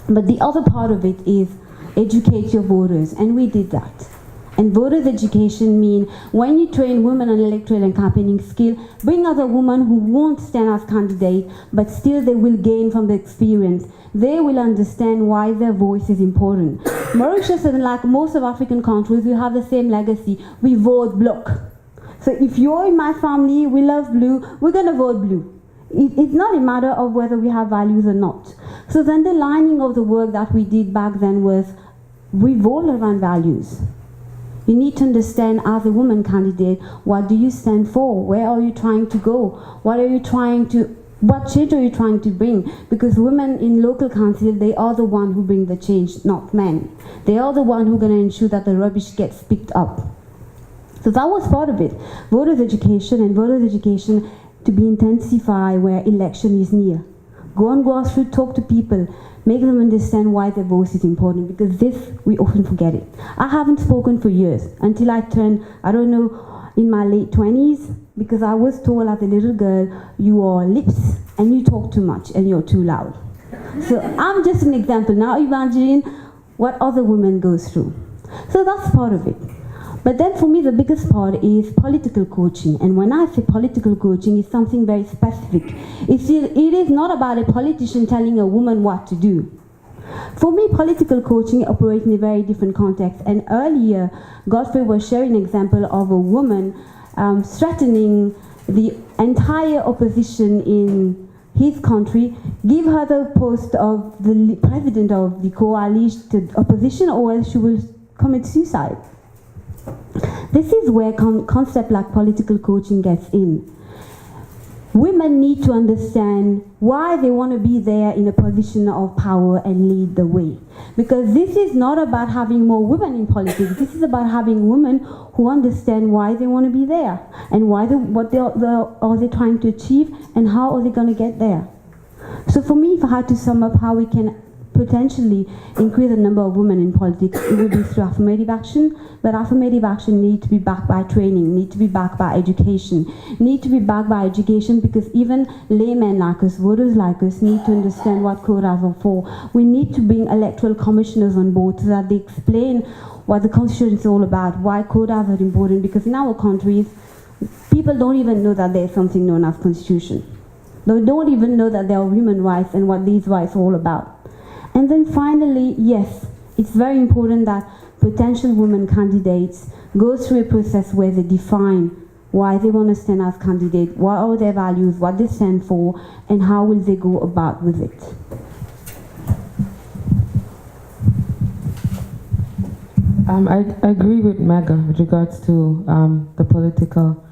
[SPEAKER 3] But the other part of it is educate your voters, and we did that. And voters' education means when you train women on electoral and campaigning skill, bring other women who won't stand as candidates, but still they will gain from the experience. They will understand why their voice is important. Mauritius, and like most of African countries, we have the same legacy. We vote bloc. So if you're in my family, we love blue, we're going to vote blue. It's not a matter of whether we have values or not. So the underlining of the work that we did back then was revolve around values. You need to understand, as a woman candidate, what do you stand for? Where are you trying to go? What change are you trying to bring? Because women in local council, they are the one who bring the change, not men. They are the one who are going to ensure that the rubbish gets picked up. So that was part of it. Voters' education, and voters' education to be intensified where election is near. Go on grassroots, talk to people, make them understand why their voice is important, because this, we often forget it. I haven't spoken for years, until I turned, I don't know, in my late 20s, because I was told as a little girl, you are lips, and you talk too much, and you're too loud. So I'm just an example. Now imagine what other women go through. So that's part of it. But then for me, the biggest part is political coaching. And when I say political coaching, it's something very specific. It is not about a politician telling a woman what to do. For me, political coaching operates in a very different context. And earlier, Godfrey was sharing an example of a woman threatening the entire opposition in his country, give her the post of the president of the coalition opposition, or else she will commit suicide. This is where concept like political coaching gets in. Women need to understand why they want to be there in a position of power and lead the way. Because this is not about having more women in politics. This is about having women who understand why they want to be there, and what are they trying to achieve, and how are they going to get there. So for me, if I had to sum up how we can potentially increase the number of women in politics, it would be through affirmative action. But affirmative action needs to be backed by training, need to be backed by education, need to be backed by education because even laymen like us, voters like us, need to understand what quotas are for. We need to bring electoral commissioners on board so that they explain what the Constitution is all about, why quotas are important, because in our countries, people don't even know that there's something known as Constitution. They don't even know that there are human rights and what these rights are all about. And then finally, yes, it's very important that potential women candidates go through a process where they define why they want to stand as candidate, what are their values, what they stand for, and how will they go about with it.
[SPEAKER 6] I agree with Megha with regards to the political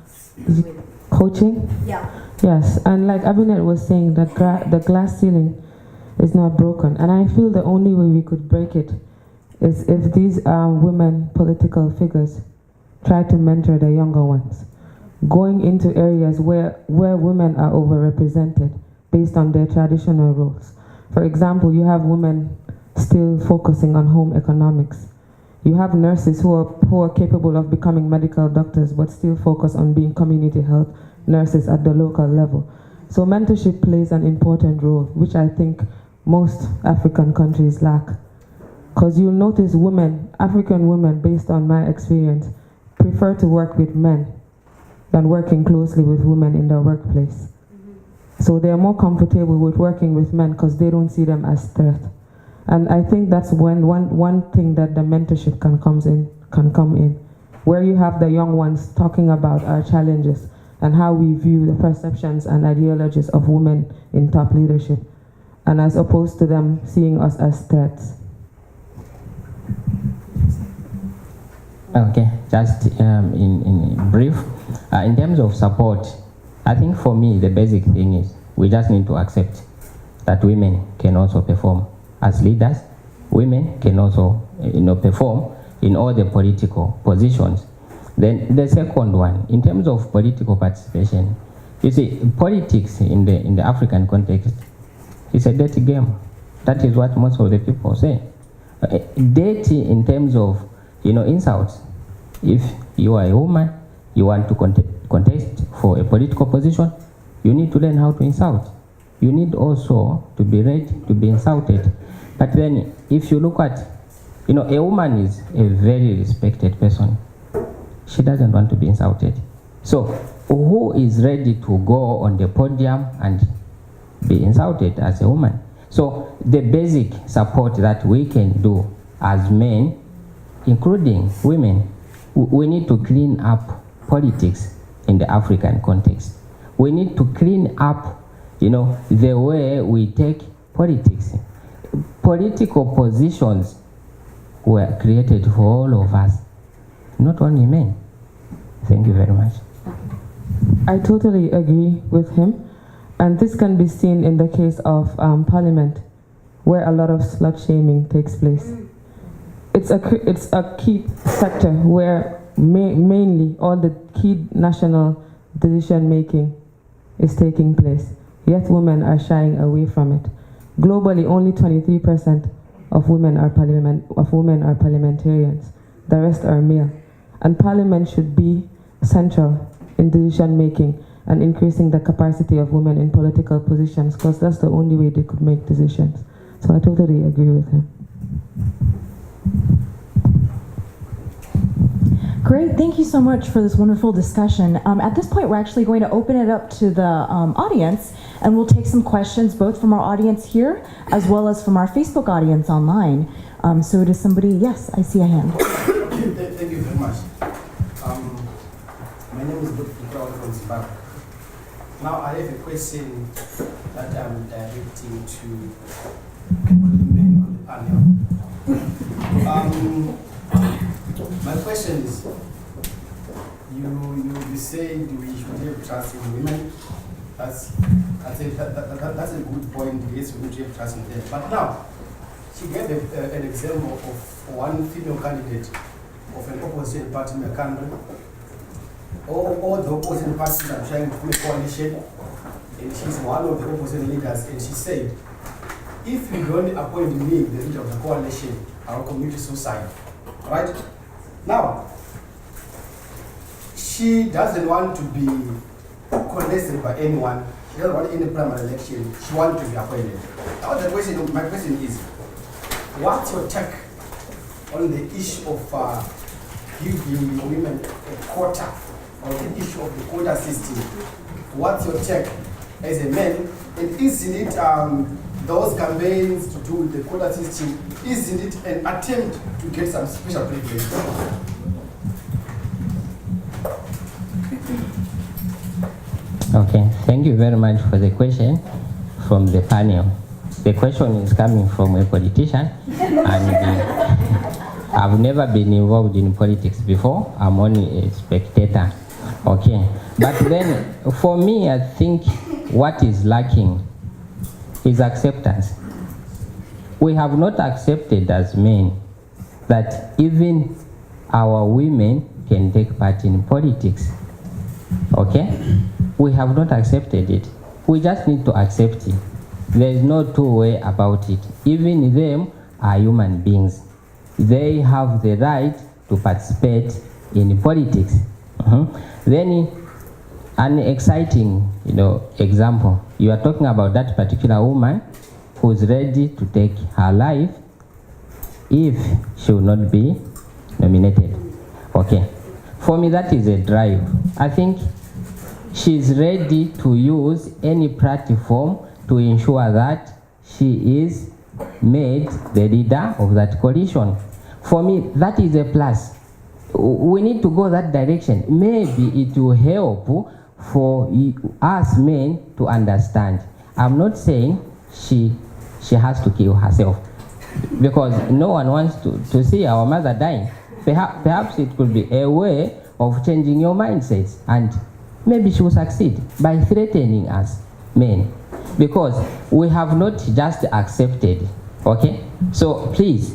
[SPEAKER 6] coaching.
[SPEAKER 1] Yeah.
[SPEAKER 6] Yes, and like Abinet was saying, that the glass ceiling is not broken, and I feel the only way we could break it is if these women political figures try to mentor the younger ones, going into areas where women are overrepresented based on their traditional roles. For example, you have women still focusing on home economics. You have nurses who are capable of becoming medical doctors but still focus on being community health nurses at the local level. So mentorship plays an important role, which I think most African countries lack. Because you'll notice African women, based on my experience, prefer to work with men than working closely with women in their workplace. So they're more comfortable with working with men because they don't see them as threat. And I think that's when one thing that the mentorship can come in, where you have the young ones talking about our challenges and how we view the perceptions and ideologies of women in top leadership, and as opposed to them seeing us as threats.
[SPEAKER 5] Okay, just in brief, in terms of support, I think for me the basic thing is we just need to accept that women can also perform as leaders. Women can also perform in all the political positions. Then the second one, in terms of political participation, you see, politics in the African context is a dirty game. That is what most of the people say. Dirty in terms of insults. If you are a woman, you want to contest for a political position, you need to learn how to insult. You need also to be ready to be insulted. But then if you look at, a woman is a very respected person. She doesn't want to be insulted. So who is ready to go on the podium and be insulted as a woman? So the basic support that we can do as men, including women, we need to clean up politics in the African context. We need to clean up, the way we take politics. Political positions were created for all of us, not only men. Thank you very much.
[SPEAKER 6] I totally agree with him, and this can be seen in the case of Parliament, where a lot of slut shaming takes place. It's a key sector where mainly all the key national decision making is taking place, yet women are shying away from it. Globally, only 23% of women are parliamentarians. The rest are male, and Parliament should be central in decision making and increasing the capacity of women in political positions, because that's the only way they could make decisions. So I totally agree with him.
[SPEAKER 2] Great, thank you so much for this wonderful discussion. At this point, we're actually going to open it up to the audience, and we'll take some questions both from our audience here as well as from our Facebook audience online. So does somebody, yes, I see a hand.
[SPEAKER 7] Thank you very much. My name is Dr. from Zimbabwe. Now I have a question that I'm directing to all the men on the panel. My question is, you said we should have trust in women. That's a good point. Yes, we should have trust in them. But now, she gave an example of one female candidate of an opposition party in the country. All the opposition parties are trying to form a coalition. and she's one of the opposition leaders, and she said, if you don't appoint me the leader of the coalition, I will commit suicide. Right? Now, she doesn't want to be contested by anyone. She doesn't want any primary election. She wants to be appointed. Now the question, my question is, what's your take on the issue of giving women a quota, or the issue of the quota system? What's your take as a man? And isn't it those campaigns to do the quota system, isn't it an attempt to get some special privilege?
[SPEAKER 5] Okay, thank you very much for the question from the panel. The question is coming from a politician, and I've never been involved in politics before. I'm only a spectator. Okay, but then for me, I think what is lacking is acceptance. We have not accepted as men that even our women can take part in politics. Okay? We have not accepted it. We just need to accept it. There is no two-way about it. Even them are human beings. They have the right to participate in politics. Then an exciting, example. You are talking about that particular woman who's ready to take her life if she will not be nominated. Okay. For me, that is a drive. I think she's ready to use any platform to ensure that she is made the leader of that coalition. For me, that is a plus. We need to go that direction. Maybe it will help for us men to understand. I'm not saying she has to kill herself, because no one wants to see our mother dying. Perhaps it could be a way of changing your mindsets, and maybe she will succeed by threatening us men, because we have not just accepted. Okay, so please,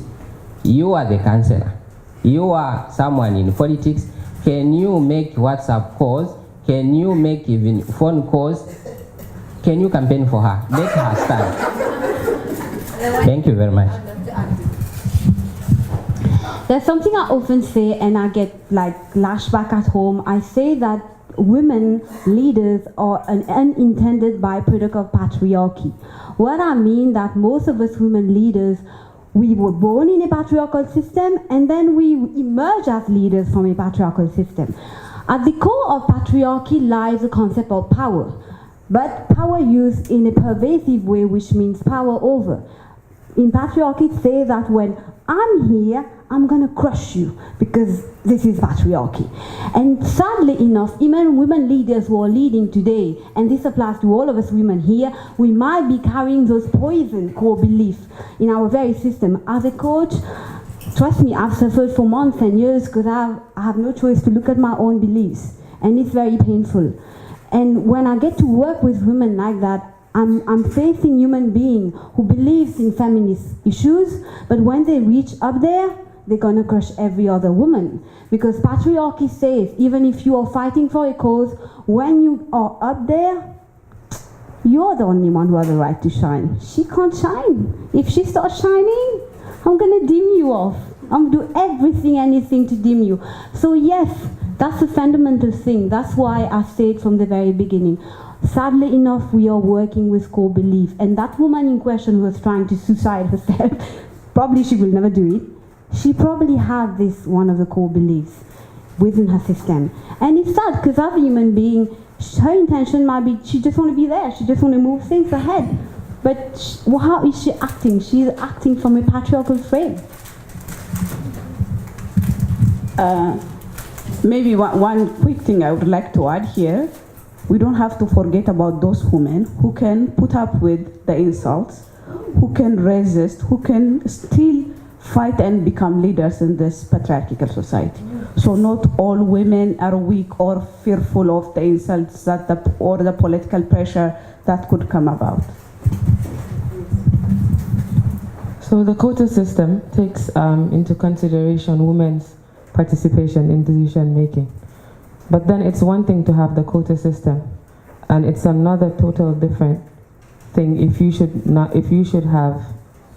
[SPEAKER 5] you are the counselor, you are someone in politics. Can you make WhatsApp calls? Can you make even phone calls? Can you campaign for her? Make her stand. Thank you very much.
[SPEAKER 3] There's something I often say, and I get lashed back at home. I say that women leaders are an unintended byproduct of patriarchy. What I mean that most of us women leaders, we were born in a patriarchal system, and then we emerge as leaders from a patriarchal system. At the core of patriarchy lies the concept of power, but power used in a pervasive way, which means power over. In patriarchy, it says that when I'm here, I'm gonna crush you, because this is patriarchy. And sadly enough, even women leaders who are leading today, and this applies to all of us women here, we might be carrying those poison core beliefs in our very system. As a coach, trust me, I've suffered for months and years because I have no choice to look at my own beliefs, and it's very painful. And when I get to work with women like that, I'm facing human being who believes in feminist issues, but when they reach up there, they're gonna crush every other woman. Because patriarchy says, even if you are fighting for a cause, when you are up there, you're the only one who has the right to shine. She can't shine. If she starts shining, I'm gonna dim you off. I'm gonna do everything, anything to dim you. So yes, that's a fundamental thing. That's why I said from the very beginning, sadly enough, we are working with core belief. And that woman in question who was trying to suicide herself, probably she will never do it. She probably had this one of the core beliefs within her system. And it's sad, because as a human being, her intention might be, she just want to be there. She just want to move things ahead. But how is she acting? She's acting from a patriarchal frame.
[SPEAKER 4] Maybe one quick thing I would like to add here. We don't have to forget about those women who can put up with the insults, who can resist, who can still fight and become leaders in this patriarchal society. So not all women are weak or fearful of the insults or the political pressure that could come about.
[SPEAKER 6] So the quota system takes into consideration women's participation in decision making. But then it's one thing to have the quota system and it's another total different thing if you should have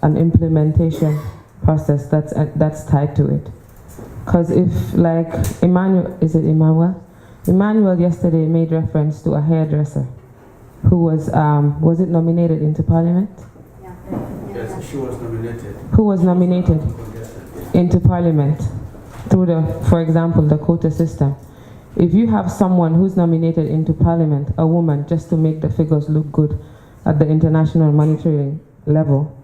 [SPEAKER 6] an implementation process that's tied to it. Because if, like, Emmanuel yesterday made reference to a hairdresser who was it nominated into parliament?
[SPEAKER 7] Yes, she was nominated.
[SPEAKER 6] Who was nominated into parliament through for example, the quota system. If you have someone who's nominated into parliament, a woman, just to make the figures look good at the international monetary level,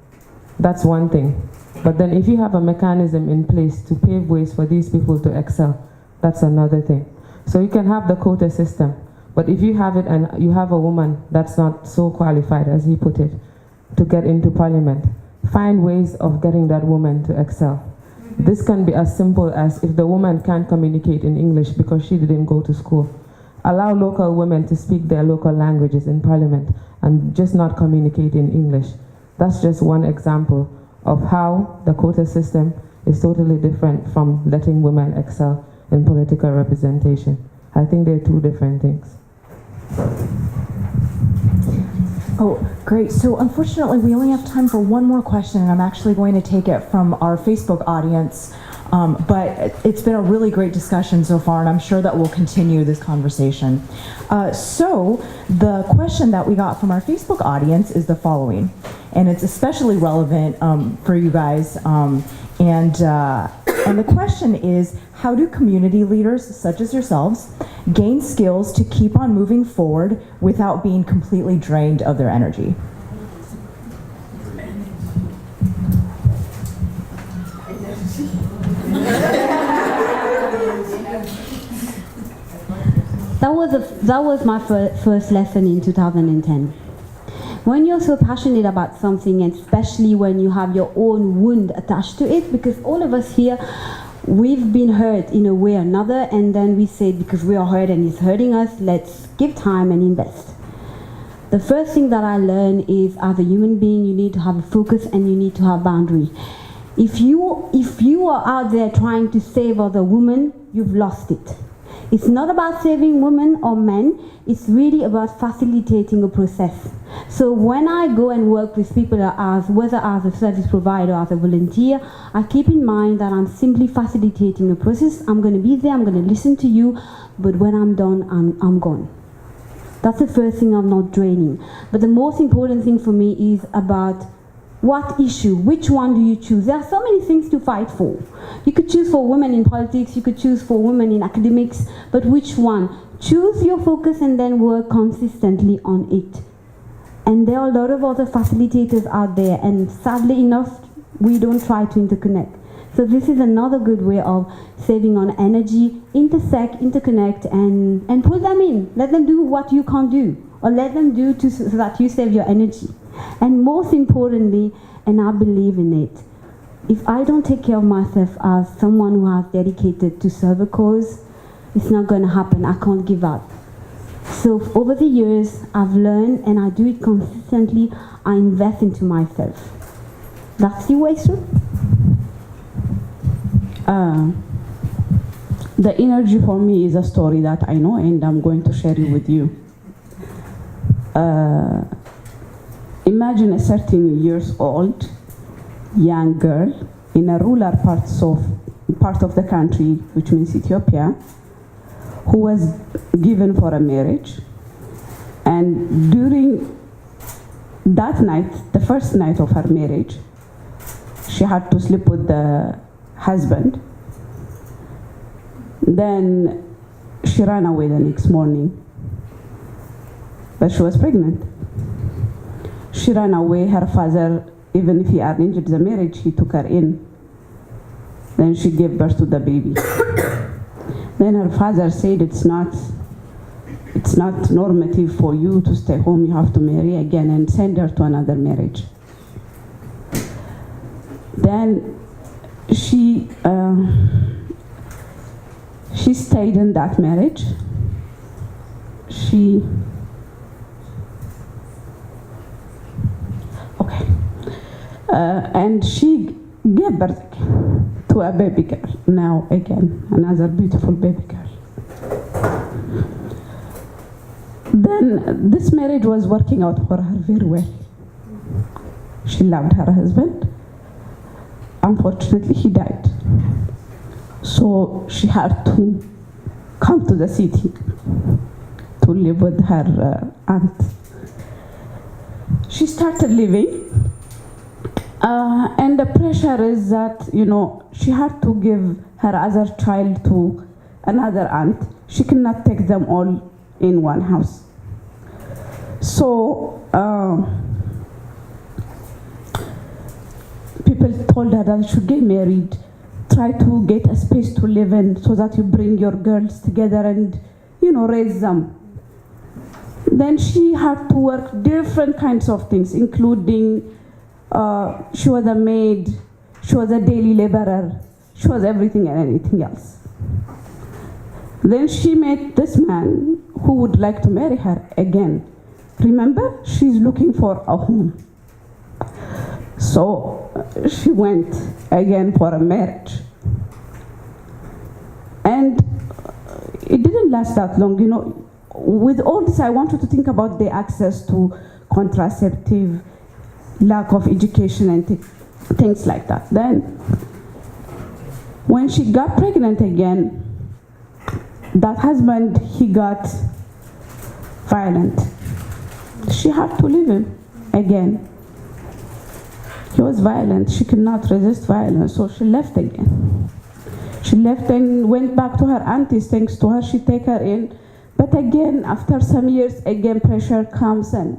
[SPEAKER 6] that's one thing. But then if you have a mechanism in place to pave ways for these people to excel, that's another thing. So you can have the quota system, but if you have it and you have a woman that's not so qualified, as he put it, to get into parliament, find ways of getting that woman to excel. This can be as simple as, if the woman can't communicate in English because she didn't go to school, allow local women to speak their local languages in parliament and just not communicate in English. That's just one example of how the quota system is totally different from letting women excel in political representation. I think they're two different things.
[SPEAKER 2] Oh, great. So unfortunately, we only have time for one more question, and I'm actually going to take it from our Facebook audience. But it's been a really great discussion so far, and I'm sure that we'll continue this conversation. So the question that we got from our Facebook audience is the following, and it's especially relevant for you guys. And the question is, how do community leaders such as yourselves gain skills to keep on moving forward without being completely drained of their energy?
[SPEAKER 3] That was my first lesson in 2010. When you're so passionate about something, and especially when you have your own wound attached to it, because all of us here, we've been hurt in a way or another, and then we say, because we are hurt and it's hurting us, let's give time and invest. The first thing that I learned is, as a human being, you need to have a focus and you need to have boundary. If you are out there trying to save other women, you've lost it. It's not about saving women or men, it's really about facilitating a process. So when I go and work with people, whether as a service provider or as a volunteer, I keep in mind that I'm simply facilitating a process. I'm going to be there, I'm going to listen to you, but when I'm done, I'm gone. That's the first thing. I'm not draining. But the most important thing for me is about what issue, which one do you choose? There are so many things to fight for. You could choose for women in politics, you could choose for women in academics, but which one? Choose your focus and then work consistently on it. And there are a lot of other facilitators out there, and sadly enough, we don't try to interconnect. So this is another good way of saving on energy. Intersect, interconnect, and pull them in. Let them do what you can't do, or let them do so that you save your energy. And most importantly, and I believe in it, if I don't take care of myself as someone who has dedicated to serve a cause, it's not going to happen. I can't give up. So over the years, I've learned, and I do it consistently, I invest into myself. That's the way through.
[SPEAKER 4] The energy for me is a story that I know, and I'm going to share it with you. Imagine a 13 years old young girl in a rural part of the country, which means Ethiopia, who was given for a marriage. And during that night, the first night of her marriage, she had to sleep with the husband. Then she ran away the next morning, but she was pregnant. She ran away. Her father, even if he arranged the marriage, he took her in. Then she gave birth to the baby. Then her father said, it's not normative for you to stay home. You have to marry again, and send her to another marriage. Then she stayed in that marriage. And she gave birth to a baby girl. Now again, another beautiful baby girl. Then this marriage was working out for her very well. She loved her husband. Unfortunately, he died. So she had to come to the city to live with her aunt. She started living, and the pressure is that, she had to give her other child to another aunt. She cannot take them all in one house. So people told her that she should get married, try to get a space to live in so that you bring your girls together and, raise them. Then she had to work different kinds of things, including she was a maid, she was a daily laborer, she was everything and anything else. Then she met this man who would like to marry her again. Remember, she's looking for a home. So she went again for a marriage. And it didn't last that long, With all this, I want you to think about the access to contraceptive, lack of education and things like that. Then, when she got pregnant again, that husband, he got violent. She had to leave him again. He was violent. She could not resist violence, so she left again. She left and went back to her aunties. Thanks to her, she take her in. But again, after some years, again pressure comes, and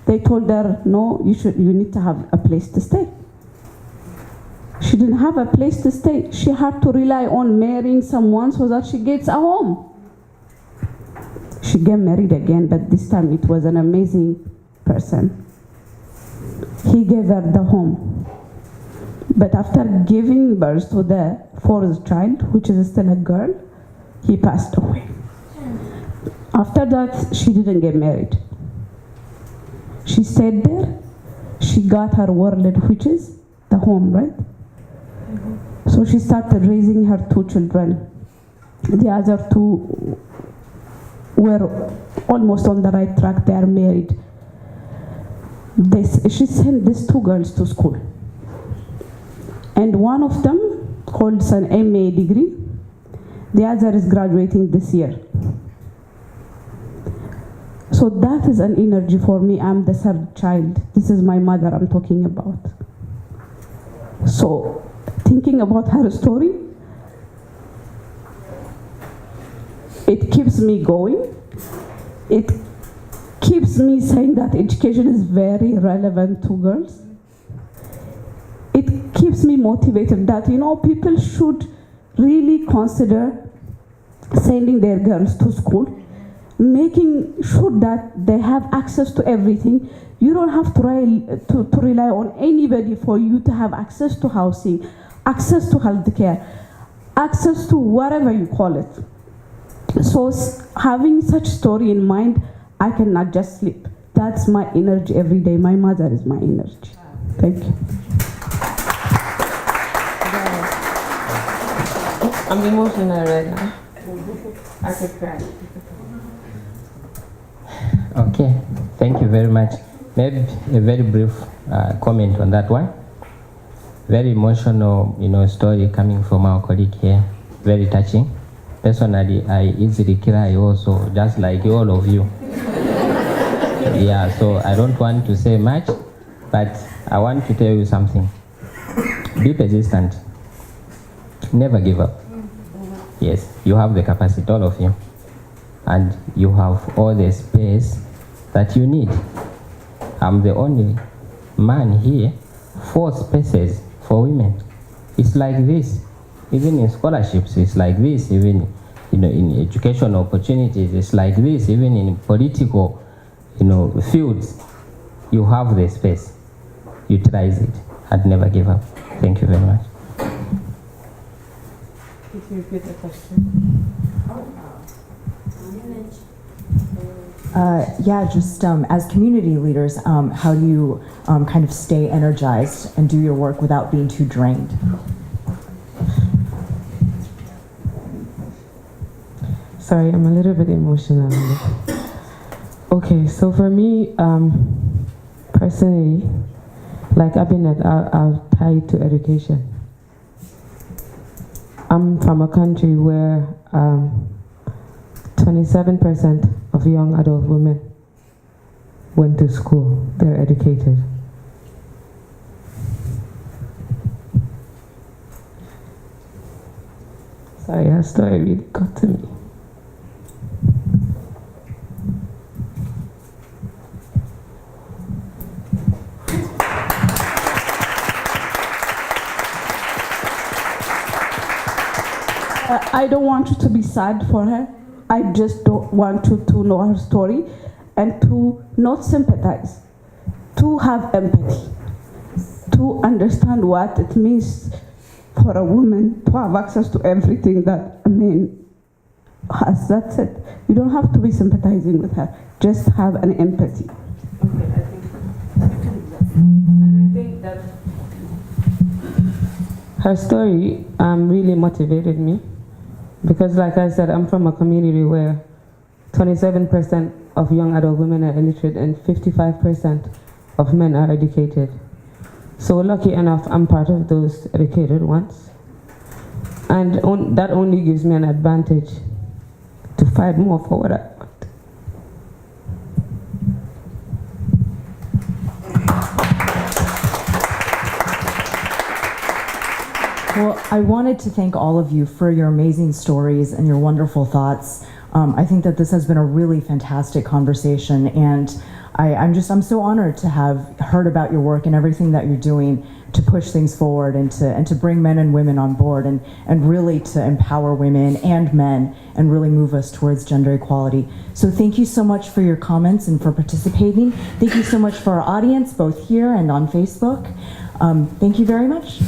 [SPEAKER 4] they told her, no, you need to have a place to stay. She didn't have a place to stay. She had to rely on marrying someone so that she gets a home. She got married again, but this time it was an amazing person. He gave her the home. But after giving birth to the fourth child, which is still a girl, he passed away. After that, she didn't get married. She stayed there. She got her world, which is the home, right? So she started raising her two children. The other two were almost on the right track. They are married. She sent these two girls to school. And one of them holds an MA degree. The other is graduating this year. So that is an energy for me. I'm the third child. This is my mother I'm talking about. So thinking about her story, it keeps me going. It keeps me saying that education is very relevant to girls. It keeps me motivated that, people should really consider sending their girls to school, making sure that they have access to everything. You don't have to rely on anybody for you to have access to housing, access to healthcare, access to whatever you call it. So having such story in mind, I cannot just sleep. That's my energy every day. My mother is my energy. Thank you.
[SPEAKER 6] I'm emotional right now. I could cry.
[SPEAKER 5] Okay, thank you very much. Maybe a very brief comment on that one. Very emotional, story coming from our colleague here. Very touching. Personally, I easily cry also, just like all of you. Yeah, so I don't want to say much, but I want to tell you something. Be persistent. Never give up. Yes, you have the capacity, all of you. And you have all the space that you need. I'm the only man here, 4 spaces for women. It's like this. Even in scholarships, it's like this. Even in educational opportunities, it's like this. Even in political fields, you have the space. Utilize it and never give up. Thank you very much.
[SPEAKER 6] Could you repeat the question?
[SPEAKER 2] As community leaders, how do you kind of stay energized and do your work without being too drained?
[SPEAKER 6] Sorry, I'm a little bit emotional. Okay, so for me, personally, like Abinet, I'll tie it to education. I'm from a country where 27% of young adult women went to school. They're educated. Sorry, that story really got to me.
[SPEAKER 4] I don't want you to be sad for her. I just don't want you to know her story and to not sympathize, to have empathy, to understand what it means for a woman to have access to everything that a man has. That's it. You don't have to be sympathizing with her. Just have an empathy.
[SPEAKER 6] Okay, I think that her story really motivated me because, like I said, I'm from a community where 27% of young adult women are illiterate and 55% of men are educated. So lucky enough, I'm part of those educated ones. And that only gives me an advantage to fight more for what I want.
[SPEAKER 2] Well, I wanted to thank all of you for your amazing stories and your wonderful thoughts. I think that this has been a really fantastic conversation, and I'm so honored to have heard about your work and everything that you're doing to push things forward and to bring men and women on board and really to empower women and men and really move us towards gender equality. So thank you so much for your comments and for participating. Thank you so much for our audience, both here and on Facebook. Thank you very much.